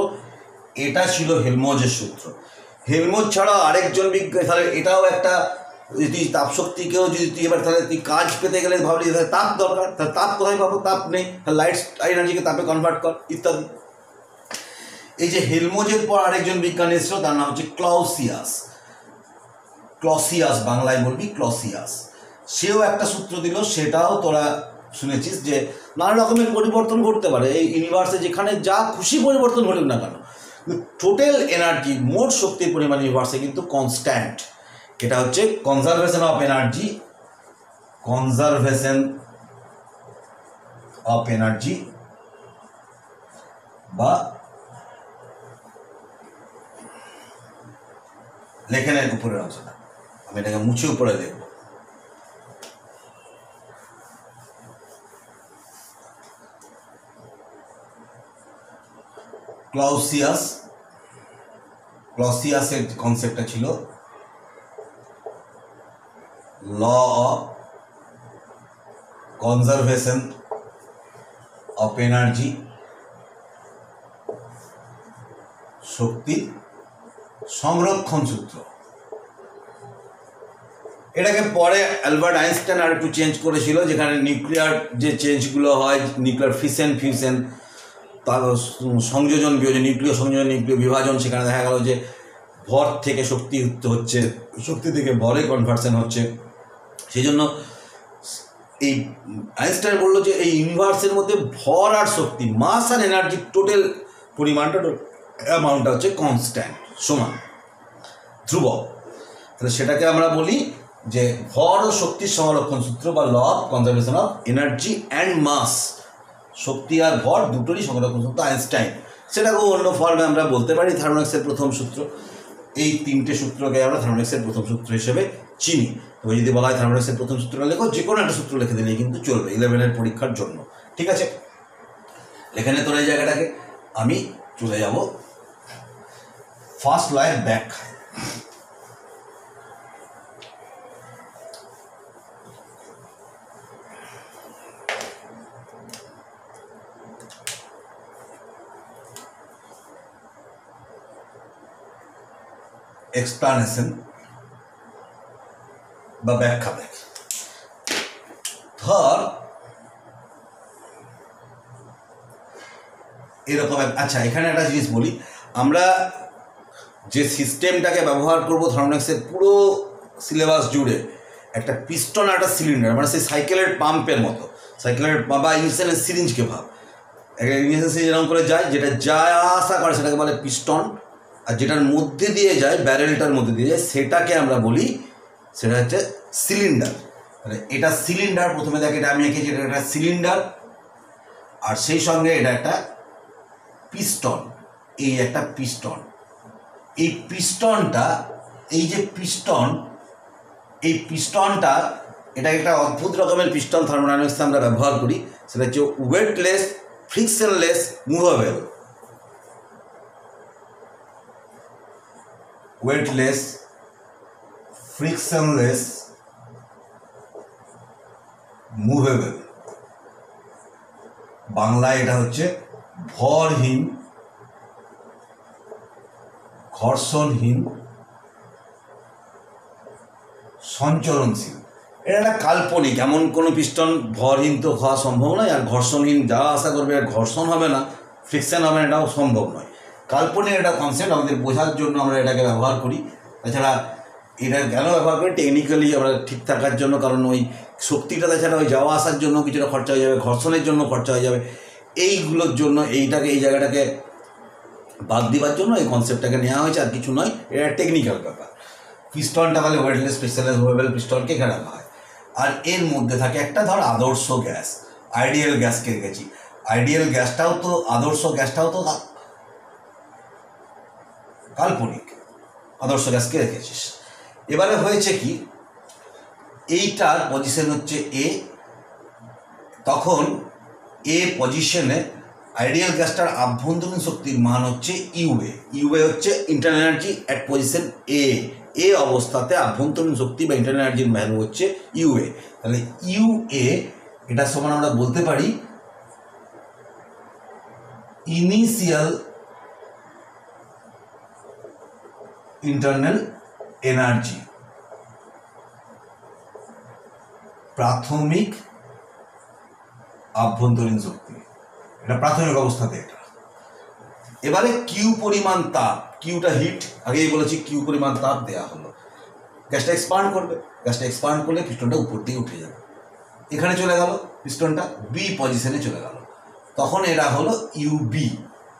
এটা ছিল হেলমোজের সূত্র। হেলমোজ ছাড়া আরেকজন বিজ্ঞানী, তাহলে এটাও একটা, যদি তাপ শক্তিকেও যদি তুই এবার তাহলে তুই কাজ পেতে গেলে ভাবলি তাহলে তাপ দরকার, তাহলে তাপ কোথায় পাবো? তাপ নেই, তাহলে লাইট এনার্জিকে তাপে কনভার্ট কর, ইত্যাদি। এই যে হেলমোজের পর আরেকজন বিজ্ঞানী এসেছিল, তার নাম হচ্ছে ক্লসিয়াস, বাংলায় বলবি ক্লসিয়াস। সেও একটা সূত্র দিল, সেটাও তোরা শুনেছিস যে নানা রকমের পরিবর্তন ঘটতে পারে এই ইউনিভার্সে, যেখানে যা খুশি পরিবর্তন ঘটুক না কেন, টোটাল এনার্জি, মোট শক্তির পরিমাণ ইউনিভার্সে কিন্তু কনস্ট্যান্ট। এটা হচ্ছে conservation of energy, conservation of energy বা লেখেনের উপরের অংশটা, আমি এটাকে মুছে উপরে লিখব। ক্লসিয়াসের কনসেপ্টটা ছিল law of conservation of energy, শক্তি সংরক্ষণ সূত্র। এটাকে পরে অ্যালবার্ট আইনস্টাইন আর একটু চেঞ্জ করেছিল, যেখানে নিউক্লিয়ার যে চেঞ্জগুলো হয়, নিউক্লিয়ার ফিশন ফিউশন, তার সংযোজন বিয়োজন, নিউক্লিয় সংযোজন নিউক্লিয় বিভাজন, সেখানে দেখা গেল যে ভর থেকে শক্তি হচ্ছে, শক্তি থেকে ভরে কনভার্সন হচ্ছে। সেই জন্য এই আইনস্টাইন বললো যে এই ইউনিভার্সের মধ্যে ভর আর শক্তি, মাস আর এনার্জির টোটাল পরিমাণটা, অ্যামাউন্টটা হচ্ছে কনস্ট্যান্ট, সমান, ধ্রুবক। তাহলে সেটাকে আমরা বলি যে ভর ও শক্তির সংরক্ষণ সূত্র বা law of conservation of energy and mass, শক্তি আর ভর দুটোরই সংরক্ষণ সূত্র আইনস্টাইন। সেটাকেও অন্য ফর্মে আমরা বলতে পারি থার্মোডাইনামিক্সের প্রথম সূত্র। এই তিনটে সূত্রকে আমরা থার্মোডাইনামিক্সের প্রথম সূত্র হিসেবে চিনি। তবে যদি বলা হয় থার্মোডাইনামিক্সের প্রথম সূত্রটা লেখো, যে কোনো একটা সূত্র লিখে দিলেই কিন্তু চলবে 11-এর পরীক্ষার জন্য। ঠিক আছে, এখানে তোর এই জায়গাটাকে আমি চলে যাব ফার্স্ট লাইন ব্যাখ্যা। এক্সপ্লানেশন বা ব্যাখ্যা দেখ। ধর এরকম, আচ্ছা এখানে একটা জিনিস বলি, আমরা যে সিস্টেমটাকে ব্যবহার করব থার্মোডাইনামিক্সের পুরো সিলেবাস জুড়ে, একটা পিস্টন আর একটা সিলিন্ডার, মানে সেই সাইকেলের পাম্পের মতো, সাইকেলের বা ইঞ্জেকশনের সিরিঞ্জকে ভাব, একটা ইঞ্জেকশন সিরিঞ্জ এরকম করে যায়, যেটা যা আসা করে সেটাকে বলে পিস্টন, আর যেটার মধ্যে দিয়ে যায়, ব্যারেলটার মধ্যে দিয়ে যায়, সেটাকে আমরা বলি, সেটা হচ্ছে সিলিন্ডার। তাহলে এটা সিলিন্ডার, প্রথমে দেখ এটা আমি এঁকেছি, এটা একটা সিলিন্ডার, আর সেই সঙ্গে এটা একটা পিস্টন, এই একটা পিস্টন। এই পিস্টনটা, এই যে পিস্টন, এই পিস্টনটা, এটা একটা অদ্ভুত রকমের পিস্টন থার্মোডাইনামিক্সে আমরা ব্যবহার করি, সেটা হচ্ছে weightless, frictionless, movable. Weightless, frictionless, movable. বাংলায় এটা হচ্ছে ভরহীন, ঘর্ষণহীন, সঞ্চরণশীল। এটা একটা কাল্পনিক, এমন কোনো পিস্টন ভরহীন তো হওয়া সম্ভব নয়, আর ঘর্ষণহীন যা আশা করবে আর ঘর্ষণ হবে না, ফ্রিকশন হবে না, এটাও সম্ভব নয়। কাল্পনিক একটা কনসেপ্ট, আমাদের বোঝার জন্য আমরা এটাকে ব্যবহার করি। তাছাড়া এটা কেন ব্যবহার করি, টেকনিক্যালি আমরা ঠিক থাকার জন্য, কারণ ওই শক্তিটা তাছাড়া ওই যাওয়া আসার জন্য কিছুটা খরচা হয়ে যাবে, ঘর্ষণের জন্য খরচা হয়ে যাবে, এইগুলোর জন্য এইটাকে, এই জায়গাটাকে বাদ দেওয়ার জন্য এই কনসেপ্টটাকে নেওয়া হয়েছে, আর কিছু নয়, এটা টেকনিক্যাল ব্যাপার। পিস্টনটা তাহলে ওয়েটলেস, ফ্রিকশনলেস, মুভেবল পিস্টনকে ঘেরা হয়। আর এর মধ্যে থাকে একটা ধর আদর্শ গ্যাস, আইডিয়াল গ্যাসকে রেখেছি। আইডিয়াল গ্যাসটাও তো, আদর্শ গ্যাসটাও তো কাল্পনিক, আদর্শ গ্যাসকে রেখেছিস। এবারে হয়েছে কি, এইটার পজিশন হচ্ছে এ, তখন এ পজিশনে আইডিয়াল গ্যাসটার আভ্যন্তরীণ শক্তির মান হচ্ছে ইউএ। ইউএ হচ্ছে ইন্টারনাল এনার্জি অ্যাট পজিশন এ। এ অবস্থাতে আভ্যন্তরীণ শক্তি বা ইন্টারনাল এনার্জির ভ্যালু হচ্ছে ইউএ। তাহলে ইউএ এটা সমান আমরা বলতে পারি ইনিশিয়াল ইন্টারনাল এনার্জি, প্রাথমিক আভ্যন্তরীণ শক্তি। এটা প্রাথমিক অবস্থাতে এটা। এবারে কিউ পরিমাণ তাপ, কিউটা হিট, আগেই বলেছি কিউ পরিমাণ তাপ দেওয়া হলো, গ্যাসটা এক্সপান্ড করবে, গ্যাসটা এক্সপান্ড করলে পিস্টনটা উপর দিয়ে উঠে যাবে, এখানে চলে গেল পিস্টনটা, বি পজিশনে চলে গেল, তখন এরা হলো ইউবি।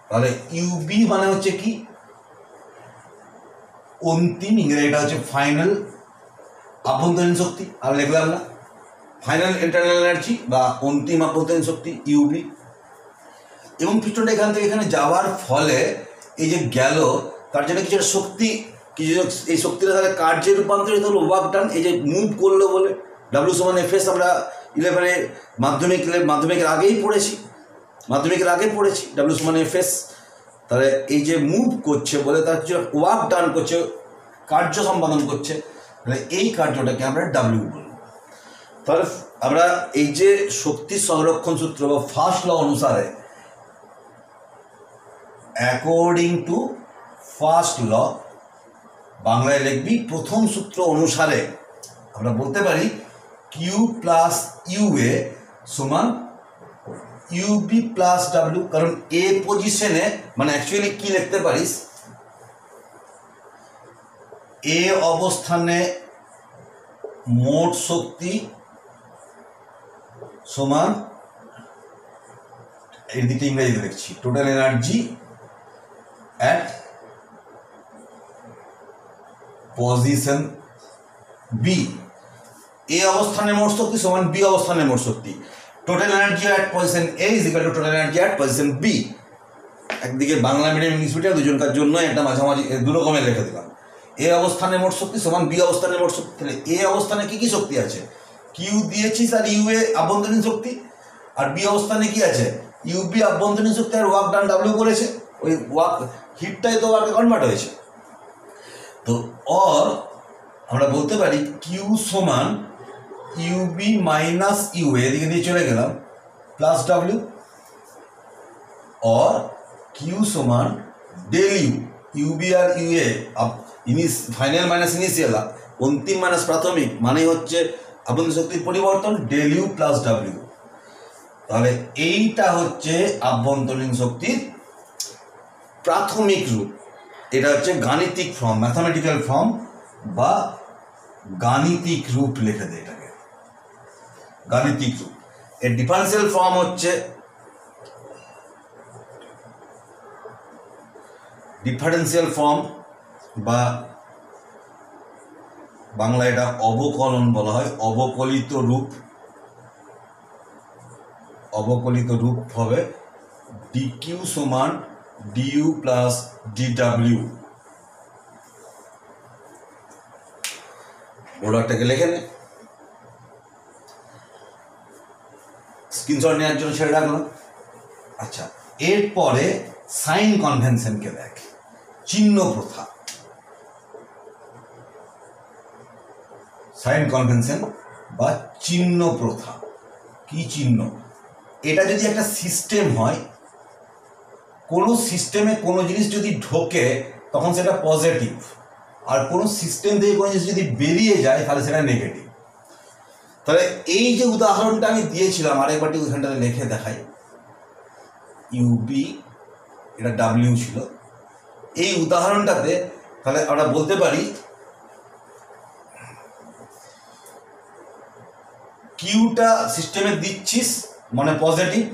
তাহলে ইউবি মানে হচ্ছে কি, অন্তিম, ইংরেজিটা হচ্ছে ফাইনাল আভ্যন্তরীণ শক্তি আর লিখলাম না, ফাইনাল ইন্টারনাল এনার্জি বা অন্তিম আভ্যন্তরীণ শক্তি ইউবি। এবং পিস্টনটা এখান থেকে এখানে যাওয়ার ফলে এই যে গেল তার জন্য কিছু শক্তি, কিছু এই শক্তিটা তাহলে কার্যে রূপান্তরিত হলো, ওয়ার্ক ডান, এই যে মুভ করলো বলে ডাব্লিউ সমান এফএস আমরা 11-এ মাধ্যমিকের আগেই পড়েছি, ডাব্লিউ সমান এফএস। তাহলে এই যে মুভ করছে বলে তার কিছু ওয়ার্ক ডান করছে, কার্য সম্পাদন করছে, তাহলে এই কার্যটাকে আমরা ডাব্লিউ বলব। তাহলে আমরা এই যে শক্তি সংরক্ষণ সূত্র বা ফার্স্ট ল অনুসারে, অ্যাকর্ডিং টু ফার্স্ট ল, বাংলায় লিখবি প্রথম সূত্র অনুসারে আমরা বলতে পারি কিউ প্লাস ইউএ সমান ইউবি প্লাস ডাব্লিউ। কারণ এ পজিশনে মানে অ্যাকচুয়ালি কি লিখতে পারিস, এ অবস্থানে মোট শক্তি সমান, এর দিকে ইংরেজিতে লিখছি, total energy at position B. A অবস্থানে মোট শক্তি সমান বি অবস্থানে মোট শক্তি। Total energy at position A is equal to total energy at position B. একদিকে বাংলা মিডিয়াম ইংলিশ মিডিয়াম দুজনকার জন্য একটা মাঝামাঝি দু রকমের রেখে দিলাম। এ অবস্থানে মোট শক্তি সমান বি অবস্থানে মোট শক্তি। তাহলে এ অবস্থানে কি কি শক্তি আছে, কিউ দিয়েছিস আর ইউ এ আভ্যন্তরীণ শক্তি, আর বি অবস্থানে কি আছে ইউবি আভ্যন্তরীণ শক্তি আর ওয়ার্ক ডান ডাব্লিউ করেছে, ওই ওয়ার্ক হিটটাই তো ওয়ার্কে কনভার্ট হয়েছে। তো অর আমরা বলতে পারি কিউ সমান ইউবি মাইনাস ইউ, এদিকে দিয়ে চলে গেলাম, প্লাস ডাব্লিউ, অর কিউ সমান ডেল ইউ, ইউবি আর ইউএ ফাইনাল মাইনাস ইনিশিয়াল, অন্তিম মাইনাস প্রাথমিক, মানে হচ্ছে আভ্যন্তরীণ শক্তির পরিবর্তন, ডেল ইউ প্লাস ডাব্লিউ। তাহলে এইটা হচ্ছে আভ্যন্তরীণ শক্তির প্রাথমিক রূপ। এটা হচ্ছে গাণিতিক ফর্ম, ম্যাথামেটিক্যাল ফর্ম বা গাণিতিক রূপ লিখে দেয় এটাকে, গাণিতিক রূপ। এর ডিফারেন্সিয়াল ফর্ম হচ্ছে ডিফারেন্সিয়াল ফর্ম বা বাংলা এটা অবকলন বলা হয়, অবকলিত রূপ। অবকলিত রূপ হবে ডিকিউ সমান ডিইউ প্লাস ডিডাব্লিউ। প্রোডাক্টটাকে লিখে নে, স্ক্রিনশট নেওয়ার জন্য ছেড়ে রাখলাম। আচ্ছা, এরপরে সাইন কনভেনশনকে দেখ, চিহ্ন প্রথা। সাইন কনভেনশন বা চিহ্ন প্রথা কি চিহ্ন, এটা যদি একটা সিস্টেম হয়, কোনো সিস্টেমে কোনো জিনিস যদি ঢোকে তখন সেটা পজিটিভ, আর কোনো সিস্টেম থেকে কোনো জিনিস যদি বেরিয়ে যায় তাহলে সেটা নেগেটিভ। তাহলে এই যে উদাহরণটা আমি দিয়েছিলাম, আরেকবারটি ওইখানটাতে লিখে দেখাই, ইউবি এটা ডাব্লিউ ছিল, এই উদাহরণটাতে তাহলে আমরা বলতে পারি কিউটা সিস্টেমে দিচ্ছিস মানে পজিটিভ,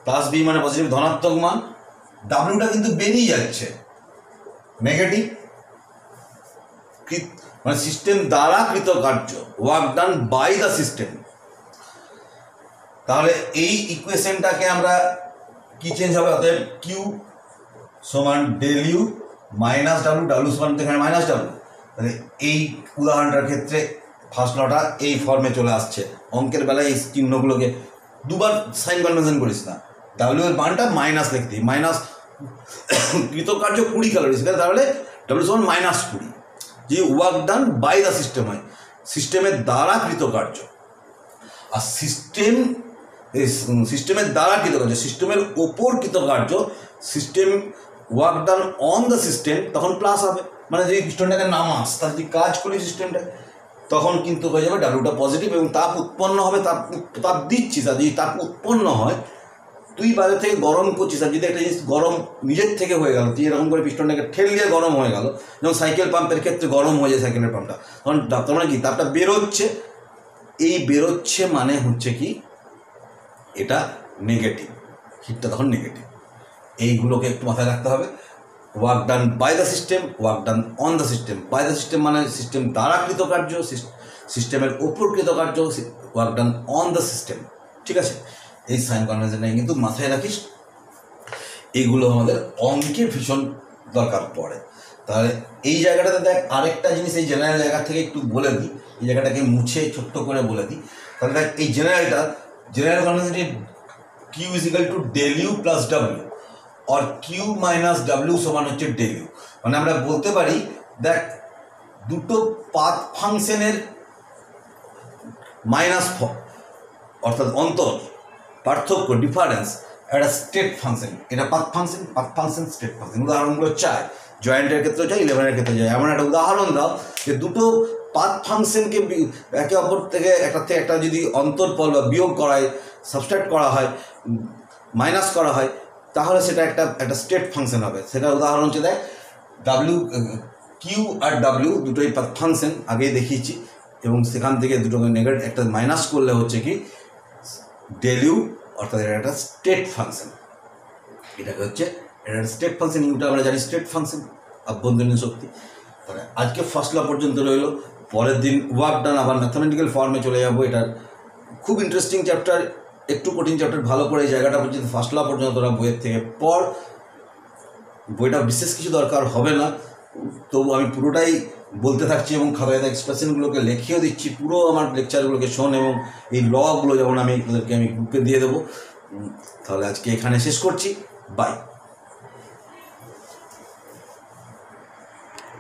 প্লাস বি মানে পজিটিভ ধনাত্মক মান, ডাব্লিউটা কিন্তু বেরিয়ে যাচ্ছে নেগেটিভ, মানে সিস্টেম দ্বারা কৃতকার্য, work done by the system. তাহলে এই ইকুয়েশনটাকে আমরা কি চেঞ্জ হবে, অতএব কিউ সমান del U minus W, W সমান এখানে মাইনাস ডাব্লিউ। তাহলে এই উদাহরণটার ক্ষেত্রে ফার্স্ট লটা এই ফর্মে চলে আসছে। অঙ্কের বেলায় এই চিহ্নগুলোকে দুবার সাইন কনভেনশন করিস না, ডাব্লিউ এর মানটা মাইনাস লিখতে, মাইনাস কৃতকার্য 20 ক্যালোরি, সেখানে তাহলে ডাব্লিউ সমান মাইনাস 20। যে work done by the system হয়, সিস্টেমের দ্বারা কৃতকার্য, আর সিস্টেমের দ্বারা কৃতকার্য, সিস্টেমের ওপর কৃতকার্য, system work done on the system, তখন প্লাস হবে। মানে যদি পিস্টনটাকে নামাস, তার যদি কাজ করি সিস্টেমটা, তখন কিন্তু হয়ে যাবে ডাব্লিউটা পজিটিভ এবং তাপ উৎপন্ন হবে, তাপ দিচ্ছিস, আর যদি তাপ উৎপন্ন হয়, তুই বাইরে থেকে গরম করছিস, আর যদি একটা জিনিস গরম নিজের থেকে হয়ে গেল, তুই এরকম করে পিস্টনটাকে ঠেল দিয়ে গরম হয়ে গেল, যেমন সাইকেল পাম্পের ক্ষেত্রে গরম হয়ে যায় সাইকেলের পাম্পটা, তখন তার মানে কি তাপটা বেরোচ্ছে, এই বেরোচ্ছে মানে হচ্ছে কি এটা নেগেটিভ, হিটটা তখন নেগেটিভ। এইগুলোকে একটু মাথায় রাখতে হবে। Work done by the system, work done on the system. By the system মানে সিস্টেম দ্বারা কৃতকার্য, সিস্টেমের ওপর কৃতকার্য, work done on the system. ঠিক আছে, এই সাইন কনভেনশনটা কিন্তু মাথায় রাখিস, এইগুলো আমাদের অঙ্কে ভীষণ দরকার পড়ে। তাহলে এই জায়গাটাতে দেখ আরেকটা জিনিস, এই জেনারেল জায়গা থেকে একটু বলে দিই, এই জায়গাটাকে মুছে ছোট্ট করে বলে দিই। তাহলে দেখ এই জেনারেল কনভেনশনটি Q is equal to del U plus W, আর কিউ মাইনাস ডাব্লিউ সমান হচ্ছে ডেল ইউ। মানে আমরা বলতে পারি দেখ দুটো পাথ ফাংশনের মাইনাস অর্থাৎ অন্তর, পার্থক্য, ডিফারেন্স একটা স্টেট ফাংশন, এটা পাথ ফাংশন স্টেট ফাংশন। উদাহরণগুলো চাই, জয়েন্টের ক্ষেত্রে চাই, ইলেভেনের ক্ষেত্রে চাই। এমন একটা উদাহরণ দাও যে দুটো পাথ ফাংশনকে একে অপর থেকে একটা যদি অন্তরফল বা বিয়োগ করা হয়, সাবস্ট্রাক্ট করা হয়, মাইনাস করা হয়, তাহলে সেটা একটা স্টেট ফাংশন হবে। সেটা উদাহরণ হচ্ছে দেখ ডাব্লিউ, কিউ আর ডাব্লিউ দুটোই পাথ ফাংশন আগেই দেখিয়েছি, এবং সেখান থেকে দুটোকে নেগেটিভ একটা মাইনাস করলে হচ্ছে কি ডেল ইউ, অর্থাৎ এটা একটা স্টেট ফাংশন। এটাকে হচ্ছে এটা স্টেট ফাংশন। ইউটা আমরা জানি স্টেট ফাংশন, আভ্যন্তরীণ শক্তি। তাহলে আজকে ফার্স্ট ল পর্যন্ত রইল, পরের দিন ওয়ার্ক ডান আবার ম্যাথামেটিক্যাল ফর্মে চলে যাবো। এটা খুব ইন্টারেস্টিং চ্যাপ্টার, একটু কঠিন চ্যাপ্টার। ভালো করে এই জায়গাটা পর্যন্ত ফার্স্ট ল পর্যন্ত তোরা বইয়ের থেকে পড়। বইটা বিশেষ কিছু দরকার হবে না, তবু আমি পুরোটাই বলতে থাকছি এবং খাতায় এক্সপ্রেশনগুলোকে লিখিয়েও দিচ্ছি। পুরো আমার লেকচারগুলোকে শোন, এবং এই লগুলো যেমন আমি গ্রুপে দিয়ে দেবো। তাহলে আজকে এখানে শেষ করছি, বাই।